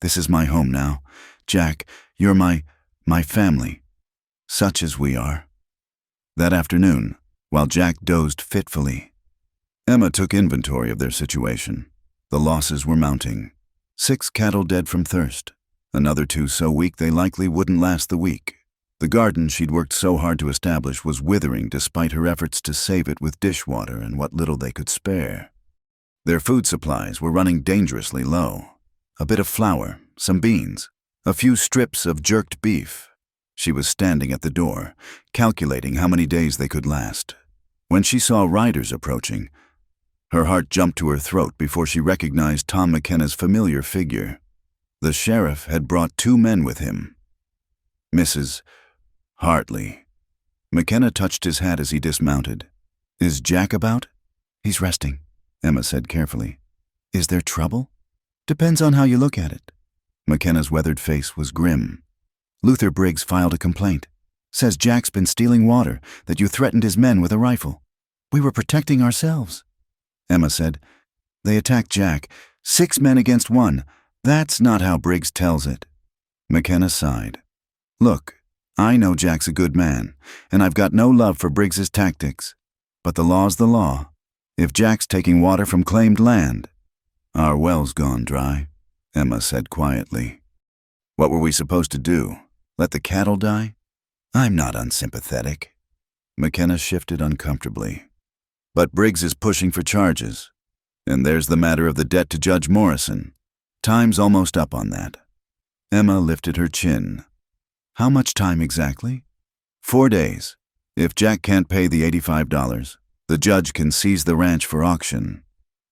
"This is my home now. Jack, you're my family. Such as we are." That afternoon, while Jack dozed fitfully, Emma took inventory of their situation. The losses were mounting. 6 cattle dead from thirst. Another 2 so weak they likely wouldn't last the week. The garden she'd worked so hard to establish was withering despite her efforts to save it with dishwater and what little they could spare. Their food supplies were running dangerously low. A bit of flour, some beans, a few strips of jerked beef. She was standing at the door, calculating how many days they could last, when she saw riders approaching. Her heart jumped to her throat before she recognized Tom McKenna's familiar figure. The sheriff had brought 2 men with him. "Mrs. Hartley." McKenna touched his hat as he dismounted. "Is Jack about?" "He's resting," Emma said carefully. "Is there trouble?" "Depends on how you look at it." McKenna's weathered face was grim. "Luther Briggs filed a complaint. Says Jack's been stealing water, that you threatened his men with a rifle. We were protecting ourselves." Emma said, "They attacked Jack. 6 men against 1. That's not how Briggs tells it." McKenna sighed. "Look, I know Jack's a good man, and I've got no love for Briggs's tactics. But the law's the law. If Jack's taking water from claimed land—" "Our well's gone dry," Emma said quietly. "What were we supposed to do? Let the cattle die?" "I'm not unsympathetic." McKenna shifted uncomfortably. "But Briggs is pushing for charges. And there's the matter of the debt to Judge Morrison. Time's almost up on that." Emma lifted her chin. "How much time exactly?" 4 days. If Jack can't pay the $85, the judge can seize the ranch for auction."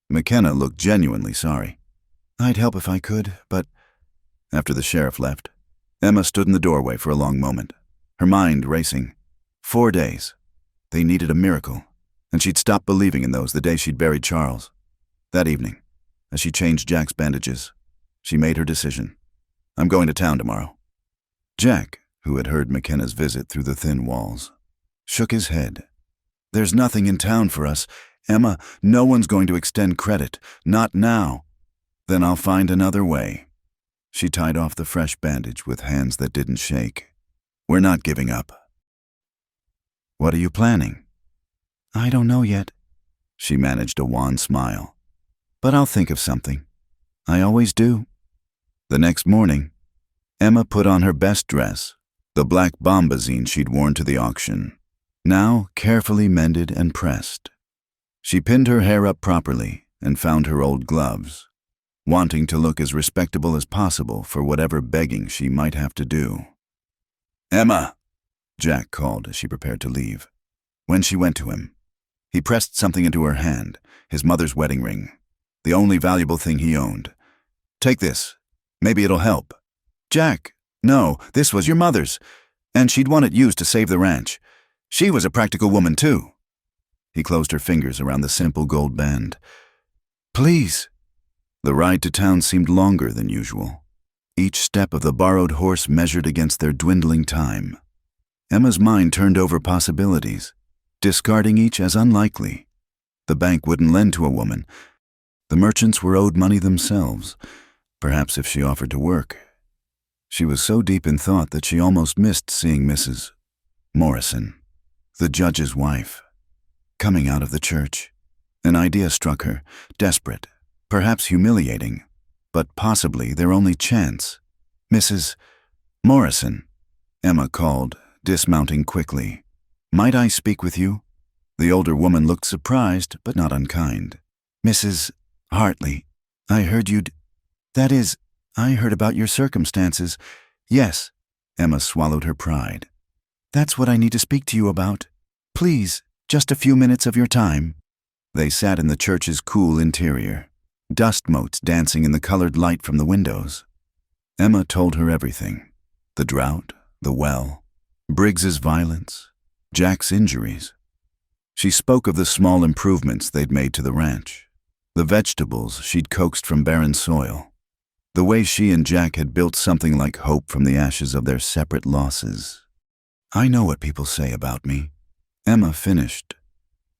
McKenna looked genuinely sorry. "I'd help if I could, but—" After the sheriff left, Emma stood in the doorway for a long moment, her mind racing. 4 days. They needed a miracle, and she'd stopped believing in those the day she'd buried Charles. That evening, as she changed Jack's bandages, she made her decision. "I'm going to town tomorrow." Jack, who had heard McKenna's visit through the thin walls, shook his head. "There's nothing in town for us. Emma, no one's going to extend credit. Not now." "Then I'll find another way." She tied off the fresh bandage with hands that didn't shake. "We're not giving up." "What are you planning?" "I don't know yet." She managed a wan smile. "But I'll think of something. I always do." The next morning, Emma put on her best dress, the black bombazine she'd worn to the auction, now carefully mended and pressed. She pinned her hair up properly and found her old gloves, wanting to look as respectable as possible for whatever begging she might have to do. "Emma!" Jack called as she prepared to leave. When she went to him, he pressed something into her hand, his mother's wedding ring, the only valuable thing he owned. "Take this. Maybe it'll help." "Jack, no, this was your mother's, and she'd want it used to save the ranch. She was a practical woman, too." He closed her fingers around the simple gold band. "Please." The ride to town seemed longer than usual. Each step of the borrowed horse measured against their dwindling time. Emma's mind turned over possibilities, discarding each as unlikely. The bank wouldn't lend to a woman. The merchants were owed money themselves, perhaps if she offered to work. She was so deep in thought that she almost missed seeing Mrs. Morrison, the judge's wife, coming out of the church. An idea struck her, desperate, perhaps humiliating, but possibly their only chance. "Mrs. Morrison," Emma called, dismounting quickly. "Might I speak with you?" The older woman looked surprised, but not unkind. "Mrs. Hartley, I heard you'd— That is, I heard about your circumstances." "Yes." Emma swallowed her pride. "That's what I need to speak to you about. Please, just a few minutes of your time." They sat in the church's cool interior, dust motes dancing in the colored light from the windows. Emma told her everything: the drought, the well, Briggs's violence, Jack's injuries. She spoke of the small improvements they'd made to the ranch, the vegetables she'd coaxed from barren soil, the way she and Jack had built something like hope from the ashes of their separate losses. "I know what people say about me," Emma finished,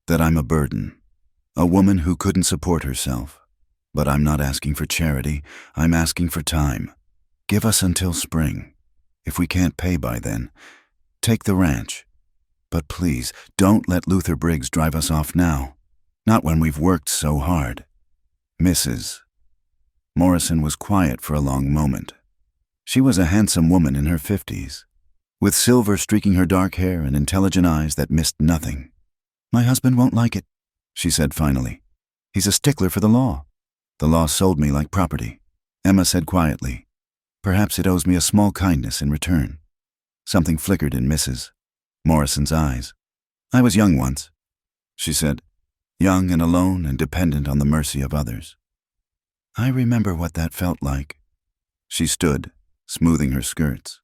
"that I'm a burden, a woman who couldn't support herself. But I'm not asking for charity, I'm asking for time. Give us until spring. If we can't pay by then, take the ranch. But please, don't let Luther Briggs drive us off now. Not when we've worked so hard." Mrs. Morrison was quiet for a long moment. She was a handsome woman in her 50s, with silver streaking her dark hair and intelligent eyes that missed nothing. "My husband won't like it," she said finally. "He's a stickler for the law. The law sold me like property." Emma said quietly, "Perhaps it owes me a small kindness in return." Something flickered in Mrs. Morrison's eyes. "I was young once," she said, "young and alone and dependent on the mercy of others. I remember what that felt like." She stood, smoothing her skirts.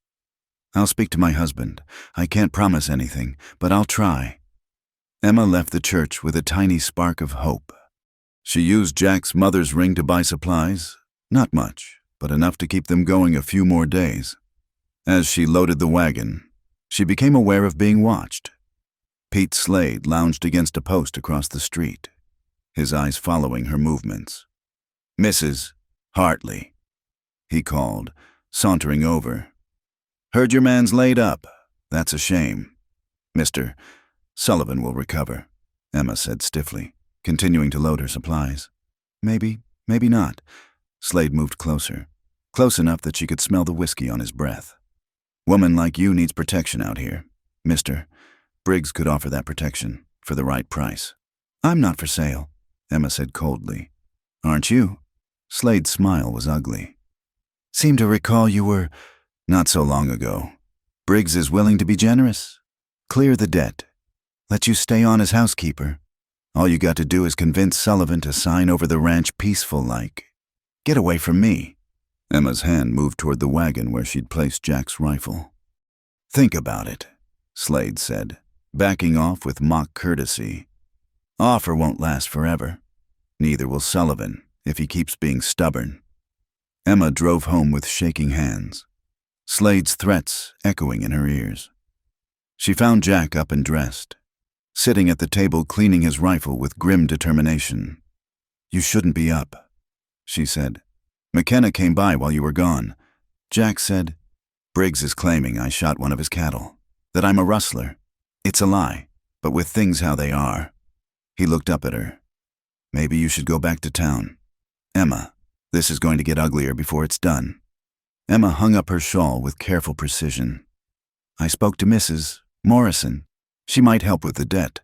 "I'll speak to my husband. I can't promise anything, but I'll try." Emma left the church with a tiny spark of hope. She used Jack's mother's ring to buy supplies, not much, but enough to keep them going a few more days. As she loaded the wagon, she became aware of being watched. Pete Slade lounged against a post across the street, his eyes following her movements. "Mrs. Hartley," he called, sauntering over. "Heard your man's laid up. That's a shame." "Mr. Sullivan will recover," Emma said stiffly, continuing to load her supplies. Maybe not." Slade moved closer, close enough that she could smell the whiskey on his breath. "Woman like you needs protection out here. Mr. Briggs could offer that protection for the right price." "I'm not for sale," Emma said coldly. "Aren't you?" Slade's smile was ugly. "Seem to recall you were..." "Not so long ago. Briggs is willing to be generous. Clear the debt. Let you stay on as housekeeper. All you got to do is convince Sullivan to sign over the ranch peaceful-like. Get away from me." Emma's hand moved toward the wagon where she'd placed Jack's rifle. "Think about it," Slade said, backing off with mock courtesy. "Offer won't last forever. Neither will Sullivan, if he keeps being stubborn." Emma drove home with shaking hands, Slade's threats echoing in her ears. She found Jack up and dressed, sitting at the table cleaning his rifle with grim determination. "You shouldn't be up," she said. "McKenna came by while you were gone." Jack said, "Briggs is claiming I shot one of his cattle, that I'm a rustler. It's a lie, but with things how they are." He looked up at her. "Maybe you should go back to town. Emma, this is going to get uglier before it's done." Emma hung up her shawl with careful precision. "I spoke to Mrs. Morrison. She might help with the debt.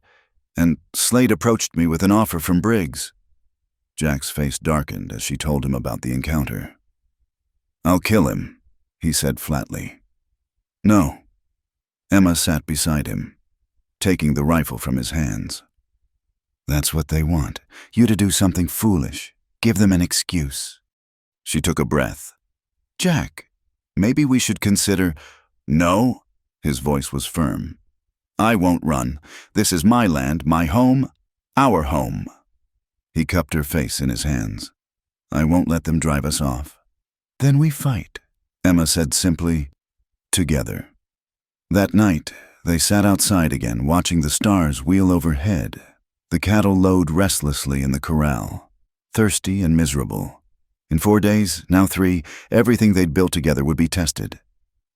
And Slade approached me with an offer from Briggs." Jack's face darkened as she told him about the encounter. "I'll kill him," he said flatly. "No." Emma sat beside him, taking the rifle from his hands. "That's what they want, you to do something foolish. Give them an excuse." She took a breath. "Jack, maybe we should consider..." "No," his voice was firm. "I won't run. This is my land, my home, our home." He cupped her face in his hands. "I won't let them drive us off." "Then we fight," Emma said simply, "together." That night, they sat outside again, watching the stars wheel overhead. The cattle lowed restlessly in the corral, thirsty and miserable. In 4 days, now 3, everything they'd built together would be tested.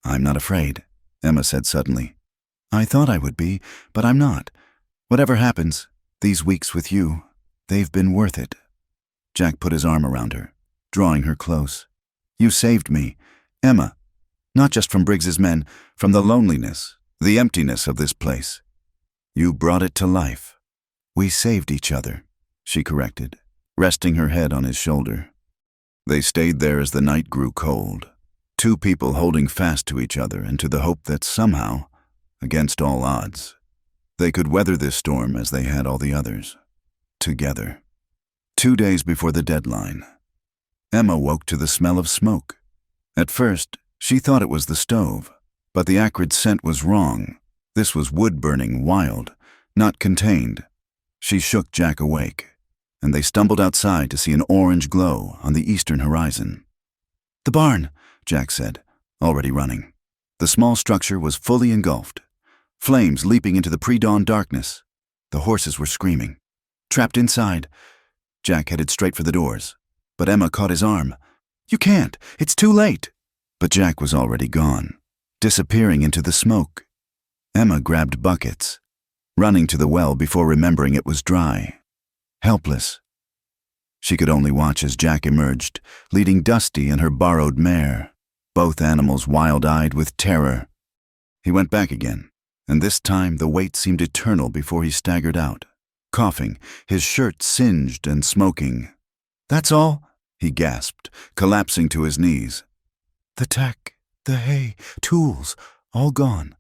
"I'm not afraid," Emma said suddenly. "I thought I would be, but I'm not. Whatever happens, these weeks with you, they've been worth it." Jack put his arm around her, drawing her close. "You saved me, Emma, not just from Briggs's men, from the loneliness, the emptiness of this place. You brought it to life." "We saved each other," she corrected, resting her head on his shoulder. They stayed there as the night grew cold, 2 people holding fast to each other and to the hope that somehow, against all odds, they could weather this storm as they had all the others, together. 2 days before the deadline, Emma woke to the smell of smoke. At first, she thought it was the stove, but the acrid scent was wrong. This was wood burning wild, not contained. She shook Jack awake, and they stumbled outside to see an orange glow on the eastern horizon. "The barn," Jack said, already running. The small structure was fully engulfed, flames leaping into the pre-dawn darkness. The horses were screaming. Trapped inside, Jack headed straight for the doors, but Emma caught his arm. "You can't, it's too late." But Jack was already gone, disappearing into the smoke. Emma grabbed buckets, running to the well before remembering it was dry. Helpless, she could only watch as Jack emerged, leading Dusty and her borrowed mare, both animals wild-eyed with terror. He went back again, and this time the wait seemed eternal before he staggered out, coughing, his shirt singed and smoking. "That's all?" he gasped, collapsing to his knees. "The tack, the hay, tools, all gone."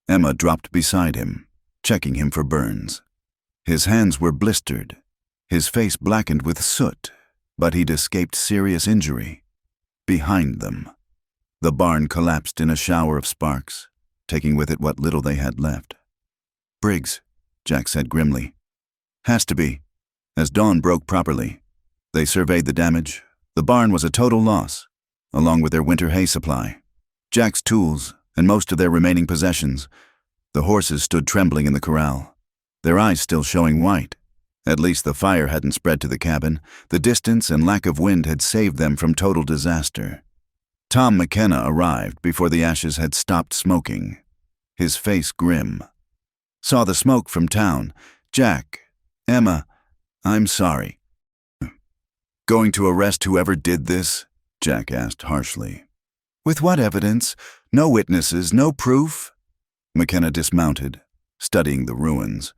Emma dropped beside him, checking him for burns. His hands were blistered, his face blackened with soot, but he'd escaped serious injury. Behind them, the barn collapsed in a shower of sparks, taking with it what little they had left. "Briggs," Jack said grimly. "Has to be." As dawn broke properly, they surveyed the damage. The barn was a total loss. along with their winter hay supply, Jack's tools, and most of their remaining possessions. The horses stood trembling in the corral, their eyes still showing white. At least the fire hadn't spread to the cabin. The distance and lack of wind had saved them from total disaster. Tom McKenna arrived before the ashes had stopped smoking, his face grim. Saw the smoke from town. Jack, Emma, I'm sorry. Going to arrest whoever did this? Jack asked harshly. With what evidence? No witnesses, no proof? McKenna dismounted, studying the ruins.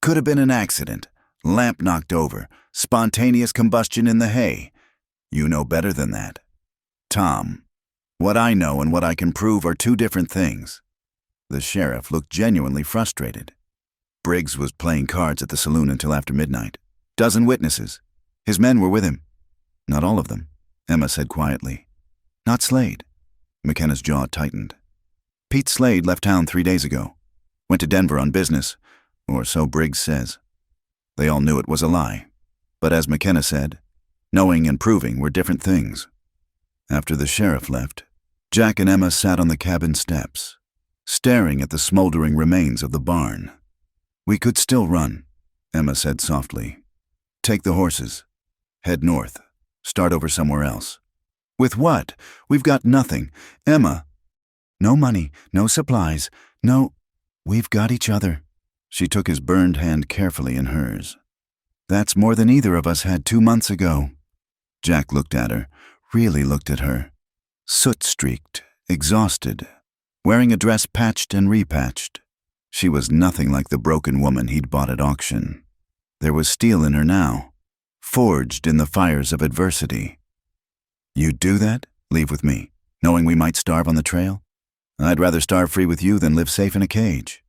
Could have been an accident. Lamp knocked over. Spontaneous combustion in the hay. You know better than that. Tom, what I know and what I can prove are two different things. The sheriff looked genuinely frustrated. Briggs was playing cards at the saloon until after midnight. Dozen witnesses. His men were with him. Not all of them, Emma said quietly. Not Slade. McKenna's jaw tightened. Pete Slade left town 3 days ago. Went to Denver on business, or so Briggs says. They all knew it was a lie. But as McKenna said, knowing and proving were different things. After the sheriff left, Jack and Emma sat on the cabin steps, staring at the smoldering remains of the barn. We could still run, Emma said softly. Take the horses. Head north. Start over somewhere else. With what? We've got nothing. Emma. No money, no supplies, no... We've got each other. She took his burned hand carefully in hers. That's more than either of us had 2 months ago. Jack looked at her, really looked at her. Soot-streaked, exhausted, wearing a dress patched and repatched. She was nothing like the broken woman he'd bought at auction. There was steel in her now, forged in the fires of adversity. You'd do that? Leave with me, knowing we might starve on the trail? I'd rather starve free with you than live safe in a cage.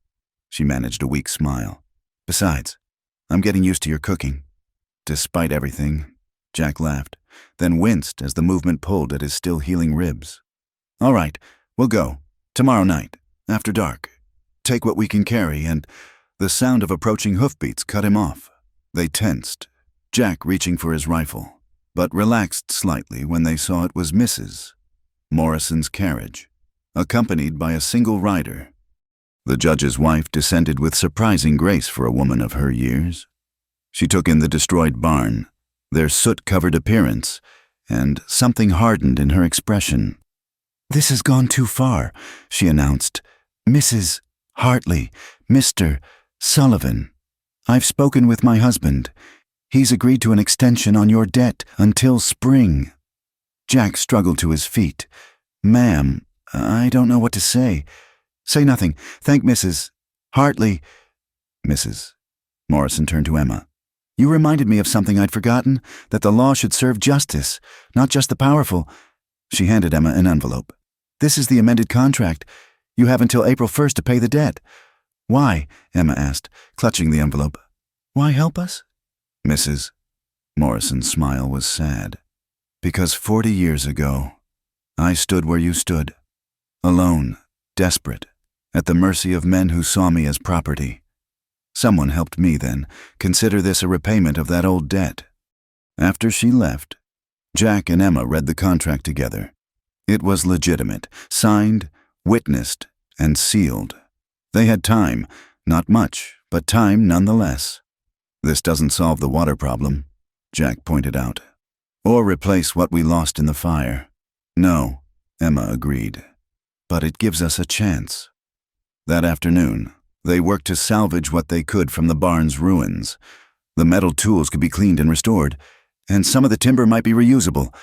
She managed a weak smile. Besides, I'm getting used to your cooking. Despite everything, Jack laughed, then winced as the movement pulled at his still healing ribs. All right, we'll go. Tomorrow night, after dark. Take what we can carry, and the sound of approaching hoofbeats cut him off. They tensed, Jack reaching for his rifle, but relaxed slightly when they saw it was Mrs. Morrison's carriage, accompanied by a single rider. The judge's wife descended with surprising grace for a woman of her years. She took in the destroyed barn, their soot-covered appearance, and something hardened in her expression. This has gone too far, she announced. Mrs. Hartley, Mr. Sullivan. I've spoken with my husband. He's agreed to an extension on your debt until spring. Jack struggled to his feet. Ma'am, I don't know what to say. Say nothing. Thank Mrs. Hartley. Mrs. Morrison turned to Emma. You reminded me of something I'd forgotten, that the law should serve justice, not just the powerful. She handed Emma an envelope. This is the amended contract. You have until April 1st to pay the debt. Why? Emma asked, clutching the envelope. Why help us? Mrs. Morrison's smile was sad. Because 40 years ago, I stood where you stood, alone, desperate, at the mercy of men who saw me as property. Someone helped me then. Consider this a repayment of that old debt. After she left, Jack and Emma read the contract together. It was legitimate, signed, witnessed, and sealed. They had time, not much, but time nonetheless. This doesn't solve the water problem, Jack pointed out, or replace what we lost in the fire. No, Emma agreed, but it gives us a chance. That afternoon, they worked to salvage what they could from the barn's ruins. The metal tools could be cleaned and restored, and some of the timber might be reusable.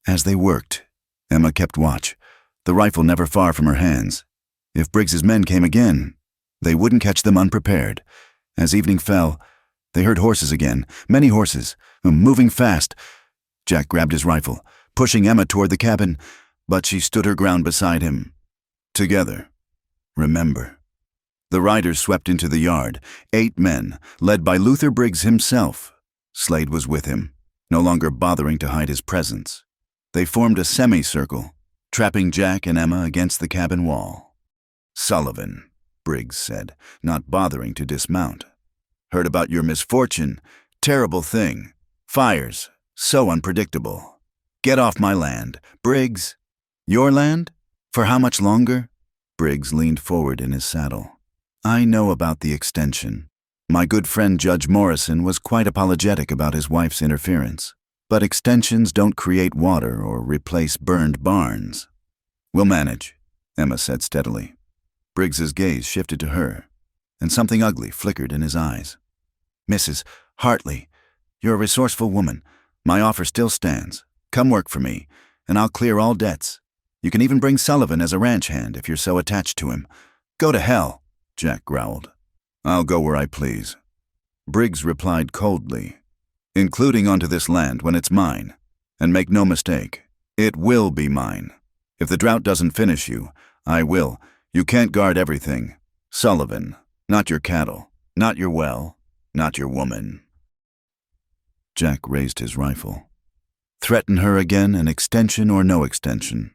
As they worked, Emma kept watch, the rifle never far from her hands. If Briggs's men came again, they wouldn't catch them unprepared. As evening fell, they heard horses again, many horses, moving fast. Jack grabbed his rifle, pushing Emma toward the cabin, but she stood her ground beside him. Together, remember. The riders swept into the yard, 8 men, led by Luther Briggs himself. Slade was with him, no longer bothering to hide his presence. They formed a semicircle, trapping Jack and Emma against the cabin wall. Sullivan, Briggs said, not bothering to dismount. Heard about your misfortune. Terrible thing. Fires. So unpredictable. Get off my land. Briggs! Your land? For how much longer? Briggs leaned forward in his saddle. I know about the extension. My good friend Judge Morrison was quite apologetic about his wife's interference. But extensions don't create water or replace burned barns. We'll manage, Emma said steadily. Briggs's gaze shifted to her, and something ugly flickered in his eyes. Mrs. Hartley, you're a resourceful woman. My offer still stands. Come work for me, and I'll clear all debts. You can even bring Sullivan as a ranch hand if you're so attached to him. Go to hell, Jack growled. I'll go where I please. Briggs replied coldly, including onto this land when it's mine. And make no mistake, it will be mine. If the drought doesn't finish you, I will. You can't guard everything. Sullivan, not your cattle, not your well, not your woman. Jack raised his rifle. Threaten her again, an extension or no extension.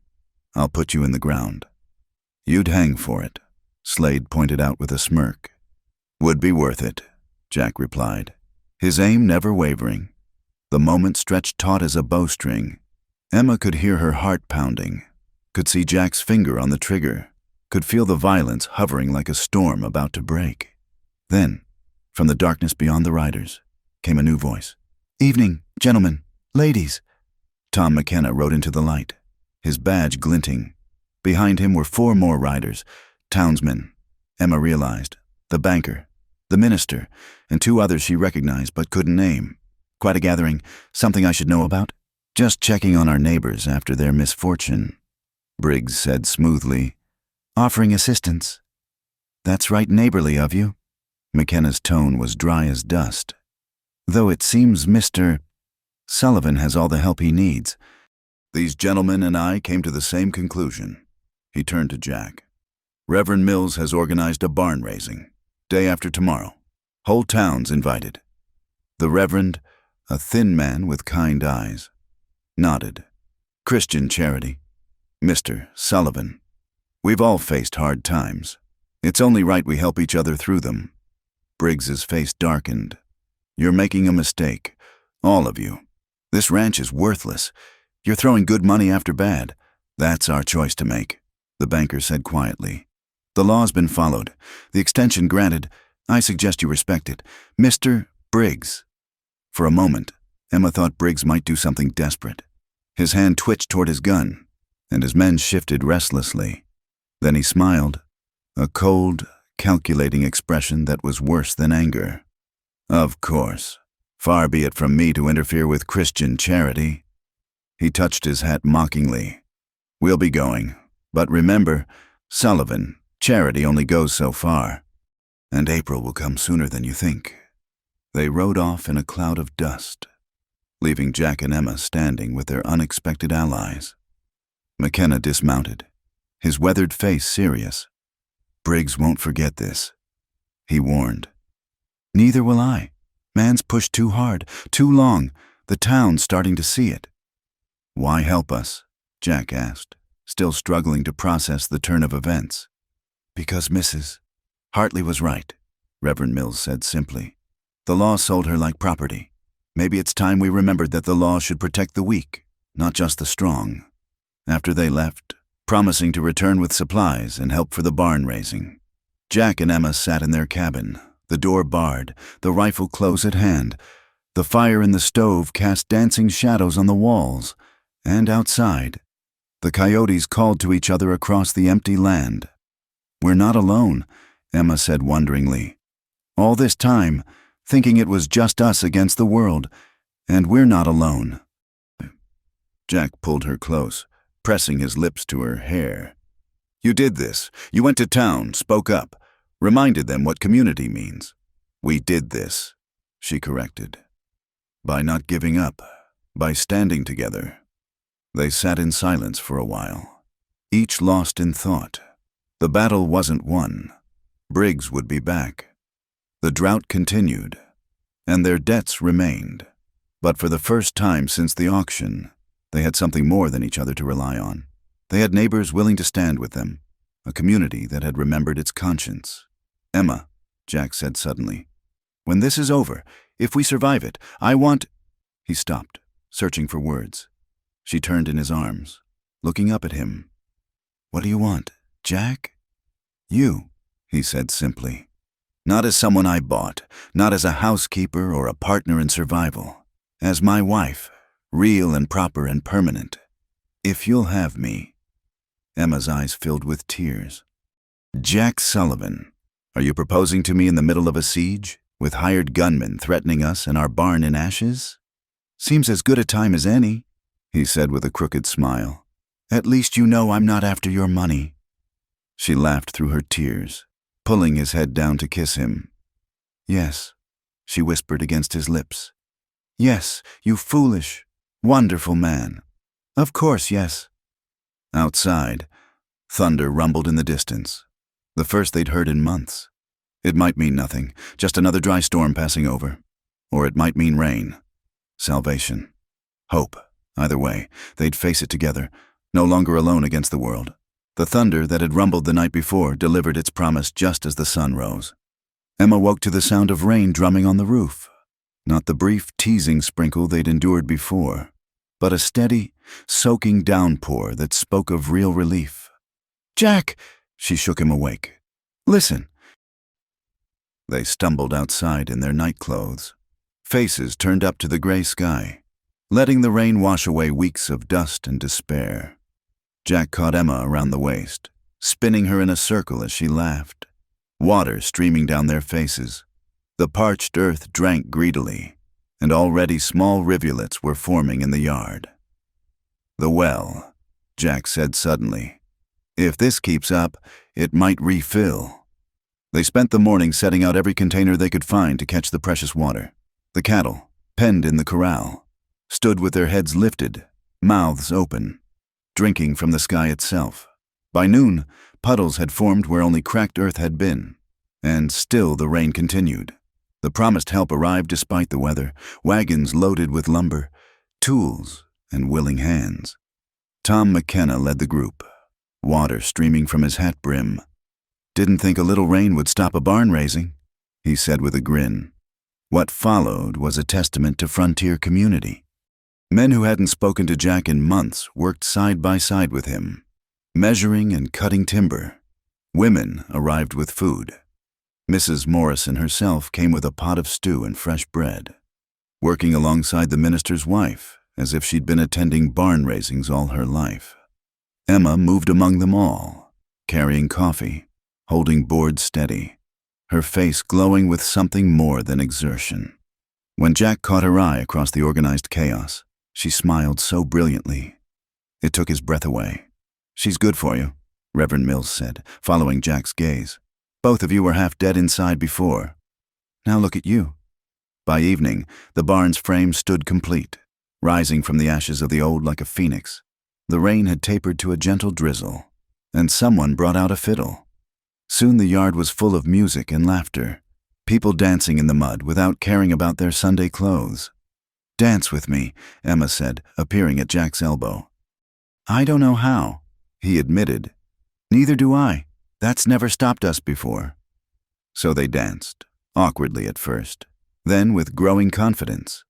I'll put you in the ground. You'd hang for it, Slade pointed out with a smirk. Would be worth it, Jack replied, his aim never wavering. The moment stretched taut as a bowstring. Emma could hear her heart pounding, could see Jack's finger on the trigger, could feel the violence hovering like a storm about to break. Then, from the darkness beyond the riders, came a new voice. Evening, gentlemen, ladies. Tom McKenna rode into the light, his badge glinting. Behind him were 4 more riders, townsmen. Emma realized, the banker, the minister, and 2 others she recognized but couldn't name. Quite a gathering, something I should know about? Just checking on our neighbors after their misfortune, Briggs said smoothly. Offering assistance. That's right neighborly of you. McKenna's tone was dry as dust. Though it seems Mr. Sullivan has all the help he needs. These gentlemen and I came to the same conclusion. He turned to Jack. Reverend Mills has organized a barn raising. Day after tomorrow. Whole town's invited. The Reverend, a thin man with kind eyes, nodded. Christian charity. Mr. Sullivan. We've all faced hard times. It's only right we help each other through them. Briggs's face darkened. You're making a mistake. All of you. This ranch is worthless. You're throwing good money after bad. That's our choice to make, the banker said quietly. The law's been followed. The extension granted. I suggest you respect it. Mr. Briggs. For a moment, Emma thought Briggs might do something desperate. His hand twitched toward his gun, and his men shifted restlessly. Then he smiled, a cold, calculating expression that was worse than anger. Of course. Far be it from me to interfere with Christian charity. He touched his hat mockingly. We'll be going. But remember, Sullivan, charity only goes so far. And April will come sooner than you think. They rode off in a cloud of dust, leaving Jack and Emma standing with their unexpected allies. McKenna dismounted, his weathered face serious. Briggs won't forget this, he warned. Neither will I. Man's pushed too hard, too long. The town's starting to see it. Why help us? Jack asked, still struggling to process the turn of events. Because Mrs. Hartley was right, Reverend Mills said simply. The law sold her like property. Maybe it's time we remembered that the law should protect the weak, not just the strong. After they left, promising to return with supplies and help for the barn raising, Jack and Emma sat in their cabin, the door barred, the rifle close at hand. The fire in the stove cast dancing shadows on the walls, and outside, the coyotes called to each other across the empty land. We're not alone, Emma said wonderingly. All this time, thinking it was just us against the world, and we're not alone. Jack pulled her close, pressing his lips to her hair. You did this. You went to town, spoke up, reminded them what community means. We did this, she corrected. By not giving up, by standing together. They sat in silence for a while, each lost in thought. The battle wasn't won. Briggs would be back. The drought continued, and their debts remained. But for the first time since the auction, they had something more than each other to rely on. They had neighbors willing to stand with them, a community that had remembered its conscience. Emma, Jack said suddenly, when this is over, if we survive it, I want... He stopped, searching for words. She turned in his arms, looking up at him. "What do you want, Jack?" "You," he said simply. "Not as someone I bought, not as a housekeeper or a partner in survival. As my wife, real and proper and permanent. If you'll have me." Emma's eyes filled with tears. "Jack Sullivan, are you proposing to me in the middle of a siege, with hired gunmen threatening us and our barn in ashes?" "Seems as good a time as any," he said with a crooked smile. "At least you know I'm not after your money." She laughed through her tears, pulling his head down to kiss him. "Yes," she whispered against his lips. "Yes, you foolish, wonderful man. Of course, yes." Outside, thunder rumbled in the distance, the first they'd heard in months. It might mean nothing, just another dry storm passing over. Or it might mean rain, salvation, hope. Either way, they'd face it together, no longer alone against the world. The thunder that had rumbled the night before delivered its promise just as the sun rose. Emma woke to the sound of rain drumming on the roof. Not the brief, teasing sprinkle they'd endured before, but a steady, soaking downpour that spoke of real relief. "Jack!" She shook him awake. "Listen." They stumbled outside in their nightclothes, faces turned up to the gray sky, letting the rain wash away weeks of dust and despair. Jack caught Emma around the waist, spinning her in a circle as she laughed, water streaming down their faces. The parched earth drank greedily, and already small rivulets were forming in the yard. "The well," Jack said suddenly. "If this keeps up, it might refill." They spent the morning setting out every container they could find to catch the precious water. The cattle, penned in the corral, stood with their heads lifted, mouths open, drinking from the sky itself. By noon, puddles had formed where only cracked earth had been, and still the rain continued. The promised help arrived despite the weather, wagons loaded with lumber, tools, and willing hands. Tom McKenna led the group, water streaming from his hat brim. "Didn't think a little rain would stop a barn raising," he said with a grin. What followed was a testament to frontier community. Men who hadn't spoken to Jack in months worked side by side with him, measuring and cutting timber. Women arrived with food. Mrs. Morrison herself came with a pot of stew and fresh bread, working alongside the minister's wife as if she'd been attending barn raisings all her life. Emma moved among them all, carrying coffee, holding boards steady, her face glowing with something more than exertion. When Jack caught her eye across the organized chaos, she smiled so brilliantly. It took his breath away. "She's good for you," Reverend Mills said, following Jack's gaze. "Both of you were half dead inside before. Now look at you." By evening, the barn's frame stood complete, rising from the ashes of the old like a phoenix. The rain had tapered to a gentle drizzle, and someone brought out a fiddle. Soon the yard was full of music and laughter, people dancing in the mud without caring about their Sunday clothes. "Dance with me," Emma said, appearing at Jack's elbow. "I don't know how," he admitted. "Neither do I. That's never stopped us before." So they danced, awkwardly at first, then with growing confidence,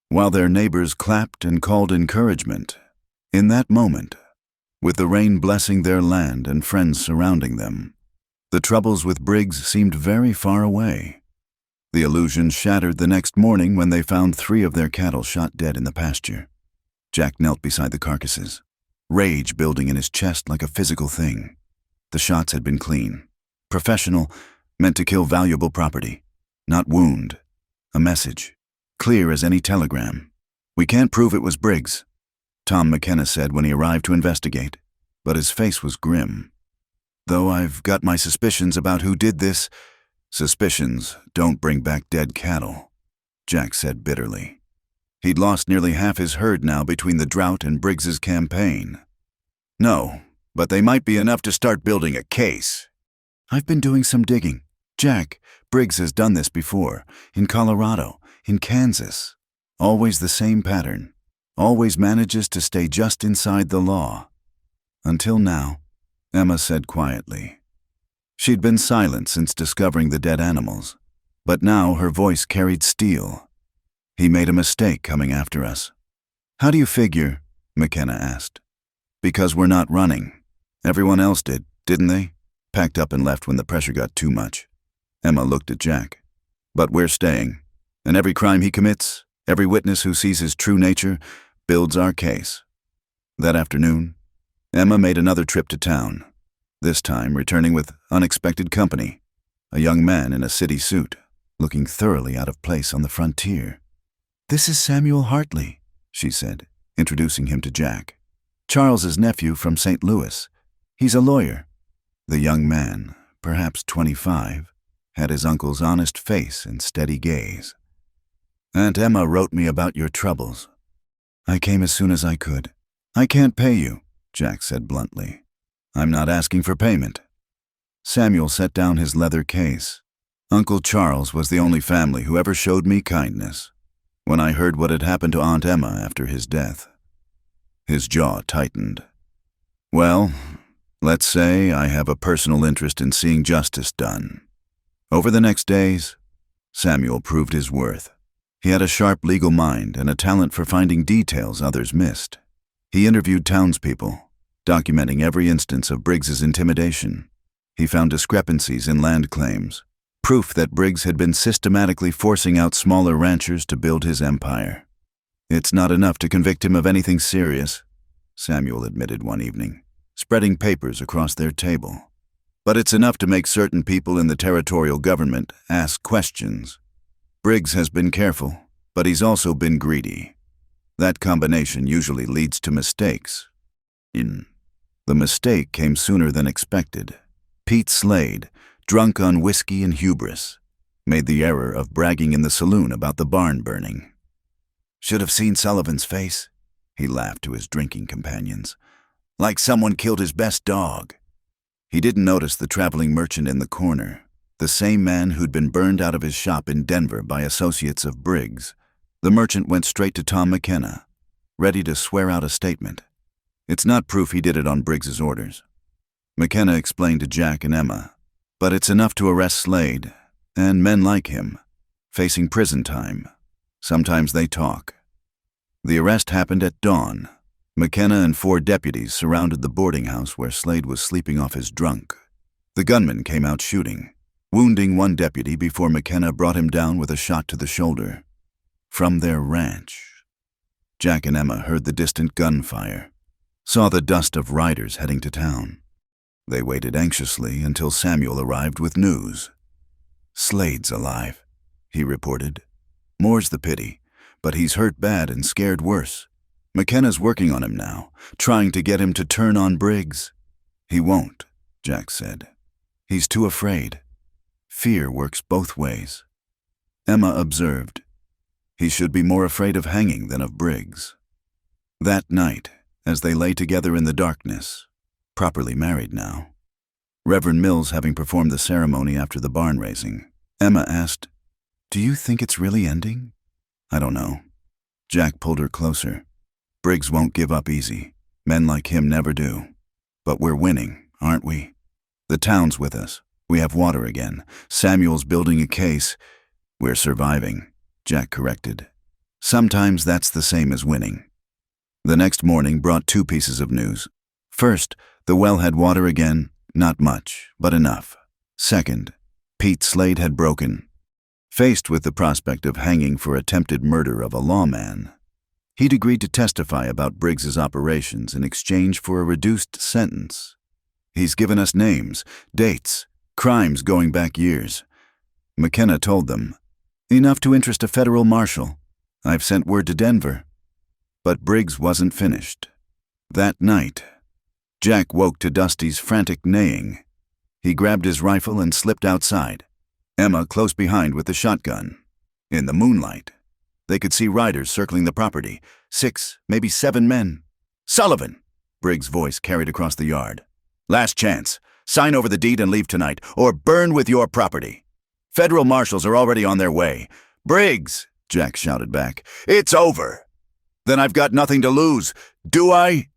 while their neighbors clapped and called encouragement. In that moment, with the rain blessing their land and friends surrounding them, the troubles with Briggs seemed very far away. The illusion shattered the next morning when they found 3 of their cattle shot dead in the pasture. Jack knelt beside the carcasses, rage building in his chest like a physical thing. The shots had been clean, professional, meant to kill valuable property, not wound. A message, clear as any telegram. "We can't prove it was Briggs," Tom McKenna said when he arrived to investigate, but his face was grim. "Though I've got my suspicions about who did this." "Suspicions don't bring back dead cattle," Jack said bitterly. He'd lost nearly half his herd now between the drought and Briggs's campaign. "No, but they might be enough to start building a case." "I've been doing some digging. Jack, Briggs has done this before, in Colorado, in Kansas. Always the same pattern. Always manages to stay just inside the law. Until now," Emma said quietly. She'd been silent since discovering the dead animals, but now her voice carried steel. "He made a mistake coming after us." "How do you figure?" McKenna asked. Because we're not running. Everyone else did, didn't they? Packed up and left when the pressure got too much. Emma looked at Jack. But we're staying. And every crime he commits, every witness who sees his true nature, builds our case. That afternoon, Emma made another trip to town, this time returning with unexpected company, a young man in a city suit, looking thoroughly out of place on the frontier. This is Samuel Hartley, she said, introducing him to Jack. Charles's nephew from St. Louis. He's a lawyer. The young man, perhaps 25, had his uncle's honest face and steady gaze. Aunt Emma wrote me about your troubles. I came as soon as I could. I can't pay you, Jack said bluntly. I'm not asking for payment. Samuel set down his leather case. Uncle Charles was the only family who ever showed me kindness. When I heard what had happened to Aunt Emma after his death, his jaw tightened. Well, let's say I have a personal interest in seeing justice done. Over the next days, Samuel proved his worth. He had a sharp legal mind and a talent for finding details others missed. He interviewed townspeople, documenting every instance of Briggs's intimidation. He found discrepancies in land claims, proof that Briggs had been systematically forcing out smaller ranchers to build his empire. It's not enough to convict him of anything serious, Samuel admitted one evening, spreading papers across their table. But it's enough to make certain people in the territorial government ask questions. Briggs has been careful, but he's also been greedy. That combination usually leads to mistakes. The mistake came sooner than expected. Pete Slade, drunk on whiskey and hubris, made the error of bragging in the saloon about the barn burning. Should have seen Sullivan's face, he laughed to his drinking companions. Like someone killed his best dog. He didn't notice the traveling merchant in the corner, the same man who'd been burned out of his shop in Denver by associates of Briggs. The merchant went straight to Tom McKenna, ready to swear out a statement. It's not proof he did it on Briggs's orders. McKenna explained to Jack and Emma, but it's enough to arrest Slade, and men like him, facing prison time. Sometimes they talk. The arrest happened at dawn. McKenna and 4 deputies surrounded the boarding house where Slade was sleeping off his drunk. The gunman came out shooting, wounding one deputy before McKenna brought him down with a shot to the shoulder. From their ranch. Jack and Emma heard the distant gunfire, saw the dust of riders heading to town. They waited anxiously until Samuel arrived with news. Slade's alive, he reported. More's the pity, but he's hurt bad and scared worse. McKenna's working on him now, trying to get him to turn on Briggs. He won't, Jack said. He's too afraid. Fear works both ways. Emma observed. He should be more afraid of hanging than of Briggs. That night, as they lay together in the darkness, properly married now, Reverend Mills having performed the ceremony after the barn raising, Emma asked, Do you think it's really ending? I don't know. Jack pulled her closer. Briggs won't give up easy. Men like him never do. But we're winning, aren't we? The town's with us. We have water again. Samuel's building a case. We're surviving, Jack corrected. Sometimes that's the same as winning. The next morning brought 2 pieces of news. First, the well had water again, not much, but enough. Second, Pete Slade had broken. Faced with the prospect of hanging for attempted murder of a lawman, he'd agreed to testify about Briggs's operations in exchange for a reduced sentence. He's given us names, dates, crimes going back years. McKenna told them, enough to interest a federal marshal. I've sent word to Denver. But Briggs wasn't finished. That night, Jack woke to Dusty's frantic neighing. He grabbed his rifle and slipped outside, Emma close behind with the shotgun. In the moonlight, they could see riders circling the property, 6, maybe 7 men. Sullivan! Briggs' voice carried across the yard. Last chance. Sign over the deed and leave tonight, or burn with your property. Federal marshals are already on their way. Briggs! Jack shouted back. It's over! Then I've got nothing to lose, do I?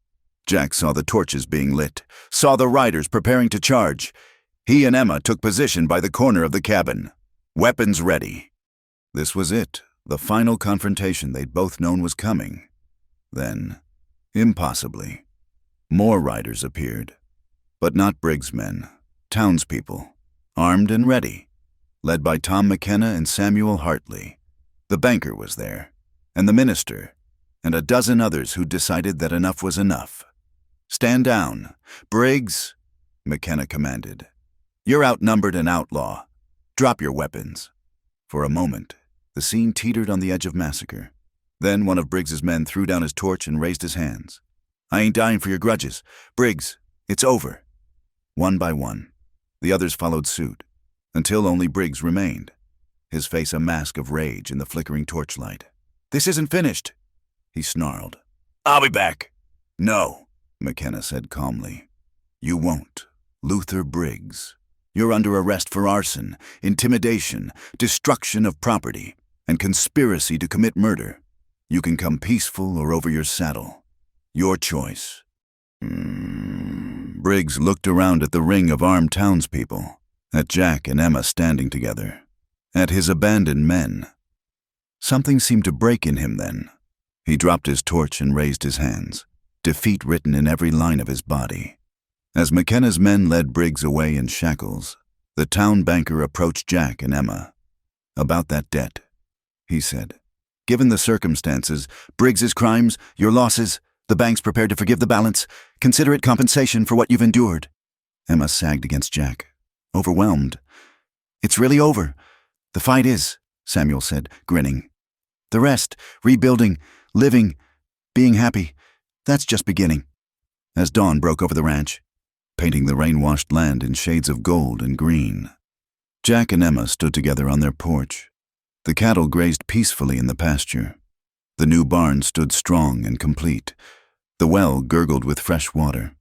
Jack saw the torches being lit, saw the riders preparing to charge. He and Emma took position by the corner of the cabin, weapons ready. This was it, the final confrontation they'd both known was coming. Then, Impossibly. More riders appeared, but not Briggs' men, townspeople, armed and ready, led by Tom McKenna and Samuel Hartley. The banker was there, and the minister, and a dozen others who'd decided that enough was enough. "Stand down. Briggs," McKenna commanded. "You're outnumbered and outlaw. Drop your weapons." For a moment, the scene teetered on the edge of massacre. Then one of Briggs's men threw down his torch and raised his hands. "I ain't dying for your grudges. Briggs, it's over." One by one, the others followed suit, until only Briggs remained, his face a mask of rage in the flickering torchlight. "This isn't finished," he snarled. "I'll be back." "No," McKenna said calmly. "You won't. Luther Briggs. You're under arrest for arson, intimidation, destruction of property, and conspiracy to commit murder. You can come peaceful or over your saddle. Your choice." Briggs looked around at the ring of armed townspeople, at Jack and Emma standing together, at his abandoned men. Something seemed to break in him then. He dropped his torch and raised his hands, defeat written in every line of his body. As McKenna's men led Briggs away in shackles, the town banker approached Jack and Emma. "About that debt," he said. "Given the circumstances, Briggs's crimes, your losses, the bank's prepared to forgive the balance. Consider it compensation for what you've endured." Emma sagged against Jack, overwhelmed. "It's really over. The fight is," Samuel said, grinning. "The rest, rebuilding, living, being happy, that's just beginning." As dawn broke over the ranch, painting the rain-washed land in shades of gold and green, Jack and Emma stood together on their porch. The cattle grazed peacefully in the pasture. The new barn stood strong and complete. The well gurgled with fresh water.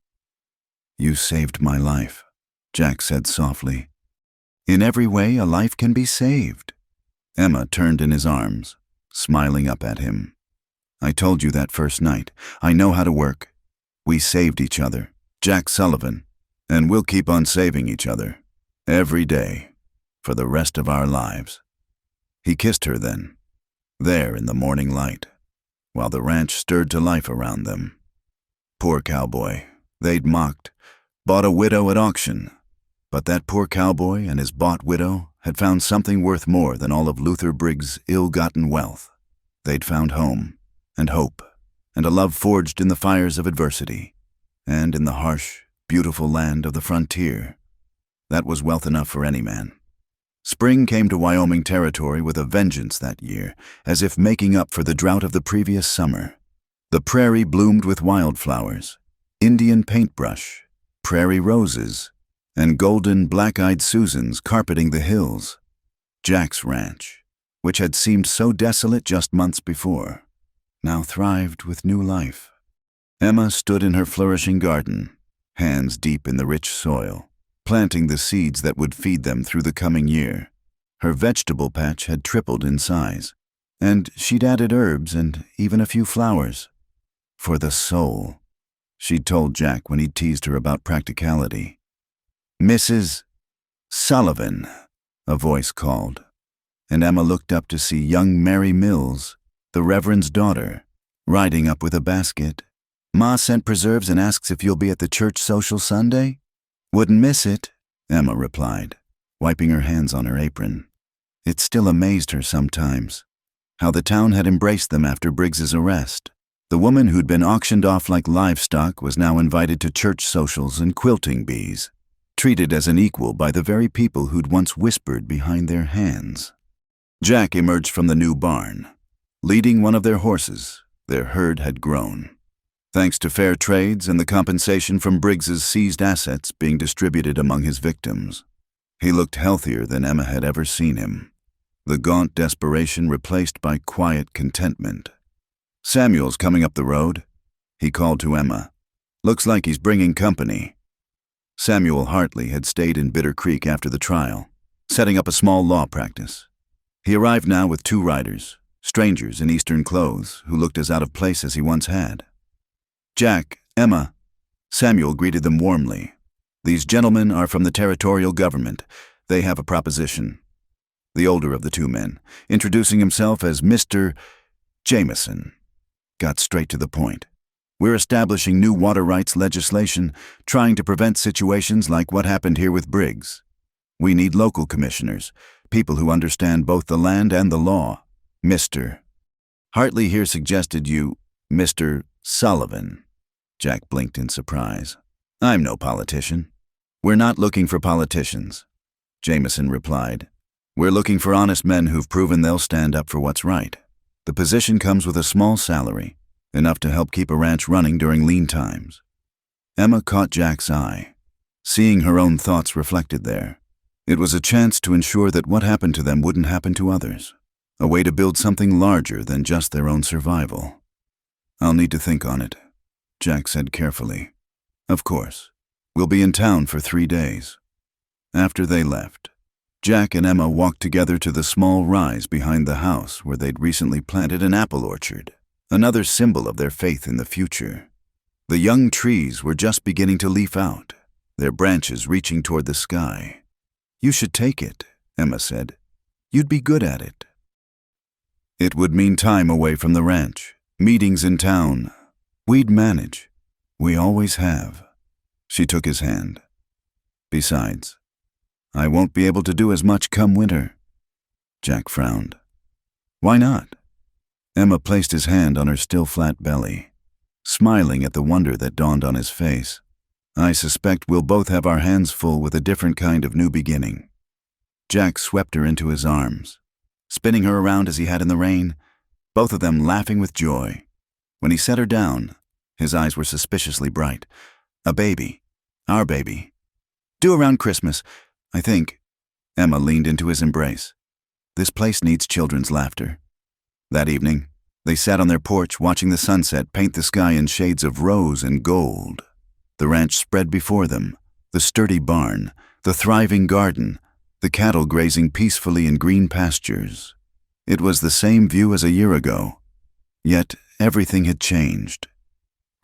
"You saved my life," Jack said softly. "In every way, a life can be saved." Emma turned in his arms, smiling up at him. "I told you that first night. I know how to work. We saved each other, Jack Sullivan, and we'll keep on saving each other, every day, for the rest of our lives." He kissed her then, there in the morning light, while the ranch stirred to life around them. Poor Cowboy. They'd mocked, bought a widow at auction. But that poor cowboy and his bought widow had found something worth more than all of Luther Briggs' ill-gotten wealth. They'd found home, and hope, and a love forged in the fires of adversity, and in the harsh, beautiful land of the frontier. That was wealth enough for any man. Spring came to Wyoming territory with a vengeance that year, as if making up for the drought of the previous summer. The prairie bloomed with wildflowers, Indian paintbrush, prairie roses, and golden black-eyed Susans carpeting the hills. Jack's ranch, which had seemed so desolate just months before, now thrived with new life. Emma stood in her flourishing garden, hands deep in the rich soil, planting the seeds that would feed them through the coming year. Her vegetable patch had tripled in size, and she'd added herbs and even a few flowers. "For the soul," she'd told Jack when he'd teased her about practicality. "Mrs. Sullivan," a voice called, and Emma looked up to see young Mary Mills, the Reverend's daughter, riding up with a basket. "Ma sent preserves and asks if you'll be at the church social Sunday?" "Wouldn't miss it," Emma replied, wiping her hands on her apron. It still amazed her sometimes, how the town had embraced them after Briggs's arrest. The woman who'd been auctioned off like livestock was now invited to church socials and quilting bees, treated as an equal by the very people who'd once whispered behind their hands. Jack emerged from the new barn, leading one of their horses. Their herd had grown, thanks to fair trades and the compensation from Briggs's seized assets being distributed among his victims. He looked healthier than Emma had ever seen him, the gaunt desperation replaced by quiet contentment. "Samuel's coming up the road," he called to Emma. "Looks like he's bringing company." Samuel Hartley had stayed in Bitter Creek after the trial, setting up a small law practice. He arrived now with 2 riders, strangers in Eastern clothes who looked as out of place as he once had. "Jack, Emma," Samuel greeted them warmly. "These gentlemen are from the territorial government. They have a proposition." The older of the 2 men, introducing himself as Mr. Jameson, got straight to the point. We're establishing new water rights legislation, trying to prevent situations like what happened here with Briggs. We need local commissioners, people who understand both the land and the law. Mr. Hartley here suggested you, Mr. Sullivan. Jack blinked in surprise. I'm no politician. We're not looking for politicians, Jameson replied. We're looking for honest men who've proven they'll stand up for what's right. The position comes with a small salary, enough to help keep a ranch running during lean times. Emma caught Jack's eye, seeing her own thoughts reflected there. It was a chance to ensure that what happened to them wouldn't happen to others, a way to build something larger than just their own survival. I'll need to think on it, Jack said carefully. Of course. We'll be in town for 3 days. After they left, Jack and Emma walked together to the small rise behind the house where they'd recently planted an apple orchard, another symbol of their faith in the future. The young trees were just beginning to leaf out, their branches reaching toward the sky. You should take it, Emma said. You'd be good at it. It would mean time away from the ranch, meetings in town. We'd manage. We always have. She took his hand. Besides, I won't be able to do as much come winter. Jack frowned. Why not? Emma placed his hand on her still flat belly, smiling at the wonder that dawned on his face. I suspect we'll both have our hands full with a different kind of new beginning. Jack swept her into his arms, spinning her around as he had in the rain, both of them laughing with joy. When he set her down, his eyes were suspiciously bright. A baby. Our baby. Due around Christmas, I think. Emma leaned into his embrace. This place needs children's laughter. That evening, they sat on their porch watching the sunset paint the sky in shades of rose and gold. The ranch spread before them, the sturdy barn, the thriving garden, the cattle grazing peacefully in green pastures. It was the same view as a year ago, yet everything had changed.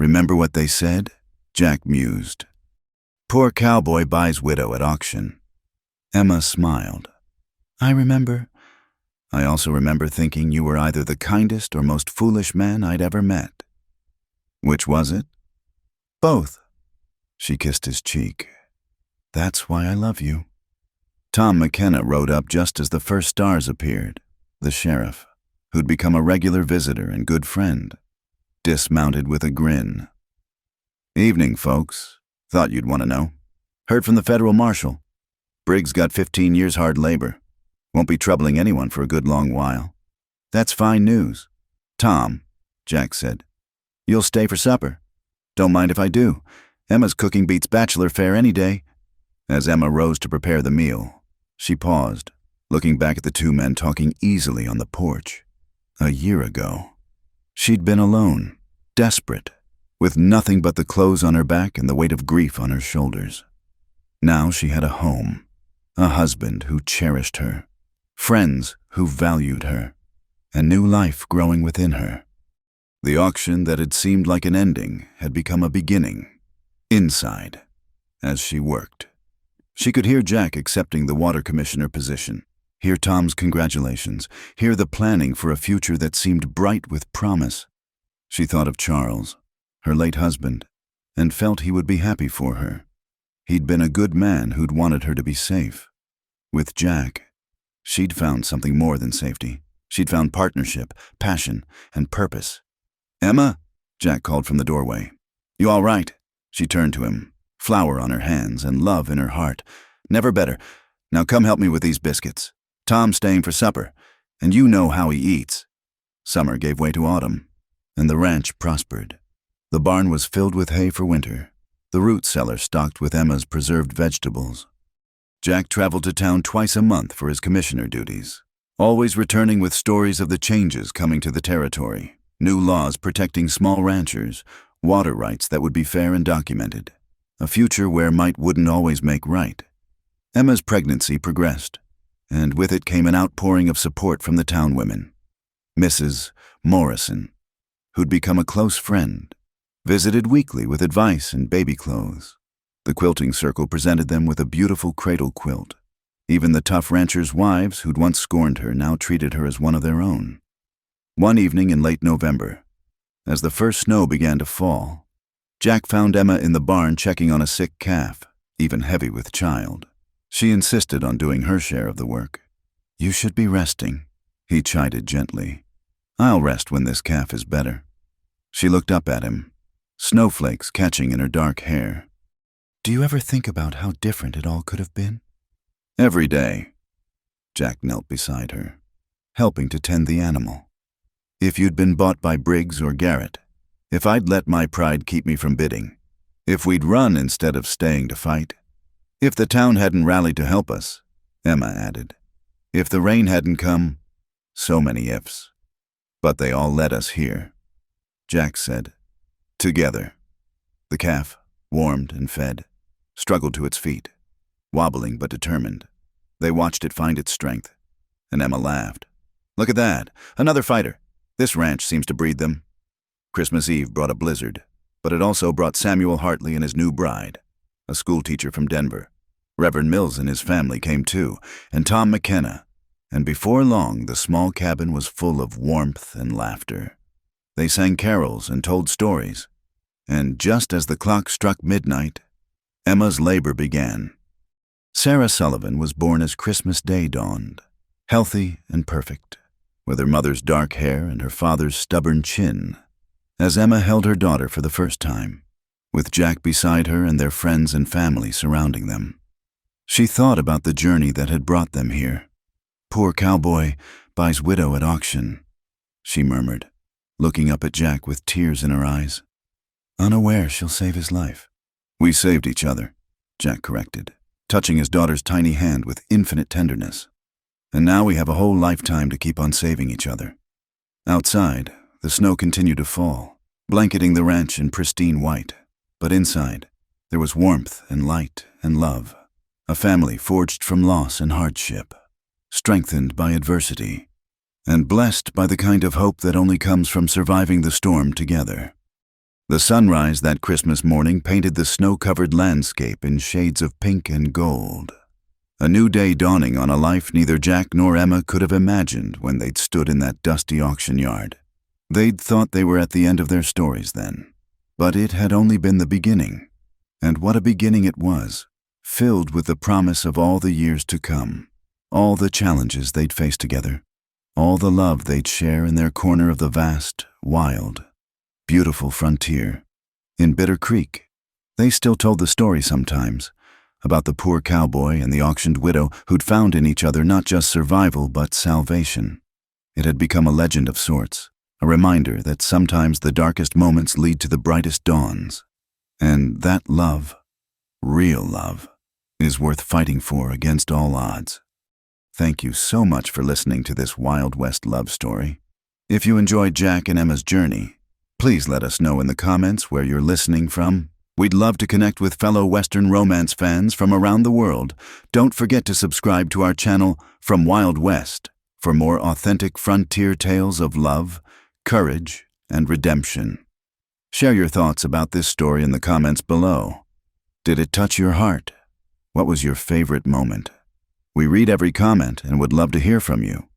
Remember what they said? Jack mused. Poor Cowboy buys widow at auction. Emma smiled. I remember. I also remember thinking you were either the kindest or most foolish man I'd ever met. Which was it? Both. She kissed his cheek. That's why I love you. Tom McKenna rode up just as the first stars appeared, the sheriff, who'd become a regular visitor and good friend, dismounted with a grin. Evening, folks. Thought you'd want to know. Heard from the federal marshal. Briggs got 15 years hard labor. Won't be troubling anyone for a good long while. That's fine news. Tom, Jack said, you'll stay for supper. Don't mind if I do. Emma's cooking beats bachelor fare any day. As Emma rose to prepare the meal, she paused, looking back at the two men talking easily on the porch. A year ago, she'd been alone, desperate, with nothing but the clothes on her back and the weight of grief on her shoulders. Now she had a home, a husband who cherished her, friends who valued her, a new life growing within her. The auction that had seemed like an ending had become a beginning, inside, as she worked. She could hear Jack accepting the water commissioner position, hear Tom's congratulations, hear the planning for a future that seemed bright with promise. She thought of Charles, her late husband, and felt he would be happy for her. He'd been a good man who'd wanted her to be safe. With Jack, she'd found something more than safety. She'd found partnership, passion, and purpose. Emma, Jack called from the doorway. You all right? She turned to him, flour on her hands and love in her heart. Never better. Now come help me with these biscuits. Tom's staying for supper, and you know how he eats. Summer gave way to autumn, and the ranch prospered. The barn was filled with hay for winter, the root cellar stocked with Emma's preserved vegetables. Jack traveled to town twice a month for his commissioner duties, always returning with stories of the changes coming to the territory, new laws protecting small ranchers, water rights that would be fair and documented, a future where might wouldn't always make right. Emma's pregnancy progressed, and with it came an outpouring of support from the town women. Mrs. Morrison, who'd become a close friend, visited weekly with advice and baby clothes. The quilting circle presented them with a beautiful cradle quilt. Even the tough ranchers' wives who'd once scorned her now treated her as one of their own. One evening in late November, As the first snow began to fall, Jack found Emma in the barn checking on a sick calf, even heavy with child. She insisted on doing her share of the work. "You should be resting," he chided gently. "I'll rest when this calf is better." She looked up at him, snowflakes catching in her dark hair. "Do you ever think about how different it all could have been?" "Every day." Jack knelt beside her, helping to tend the animal. "If you'd been bought by Briggs or Garrett, if I'd let my pride keep me from bidding, if we'd run instead of staying to fight, if the town hadn't rallied to help us," Emma added. "If the rain hadn't come," so many ifs. "But they all led us here," Jack said. Together. The calf, warmed and fed, struggled to its feet, wobbling but determined. They watched it find its strength, and Emma laughed. "Look at that, another fighter. This ranch seems to breed them." Christmas Eve brought a blizzard, but it also brought Samuel Hartley and his new bride, a schoolteacher from Denver. Reverend Mills and his family came too, and Tom McKenna, and before long the small cabin was full of warmth and laughter. They sang carols and told stories, and just as the clock struck midnight, Emma's labor began. Sarah Sullivan was born as Christmas Day dawned, healthy and perfect, with her mother's dark hair and her father's stubborn chin, as Emma held her daughter for the first time, with Jack beside her and their friends and family surrounding them. She thought about the journey that had brought them here. "Poor Cowboy buys widow at auction," she murmured, looking up at Jack with tears in her eyes. "Unaware she'll save his life." "We saved each other," Jack corrected, touching his daughter's tiny hand with infinite tenderness. "And now we have a whole lifetime to keep on saving each other." Outside, the snow continued to fall, blanketing the ranch in pristine white. But inside, there was warmth and light and love, a family forged from loss and hardship, strengthened by adversity, and blessed by the kind of hope that only comes from surviving the storm together. The sunrise that Christmas morning painted the snow-covered landscape in shades of pink and gold. A new day dawning on a life neither Jack nor Emma could have imagined when they'd stood in that dusty auction yard. They'd thought they were at the end of their stories then, but it had only been the beginning. And what a beginning it was, filled with the promise of all the years to come, all the challenges they'd face together, all the love they'd share in their corner of the vast, wild, beautiful frontier. In Bitter Creek, they still told the story sometimes, about the poor cowboy and the auctioned widow who'd found in each other not just survival but salvation. It had become a legend of sorts, a reminder that sometimes the darkest moments lead to the brightest dawns, and that love, real love, is worth fighting for against all odds. Thank you so much for listening to this Wild West love story. If you enjoyed Jack and Emma's journey, please let us know in the comments where you're listening from. We'd love to connect with fellow Western romance fans from around the world. Don't forget to subscribe to our channel From Wild West for more authentic frontier tales of love, courage, and redemption. Share your thoughts about this story in the comments below. Did it touch your heart? What was your favorite moment? We read every comment and would love to hear from you.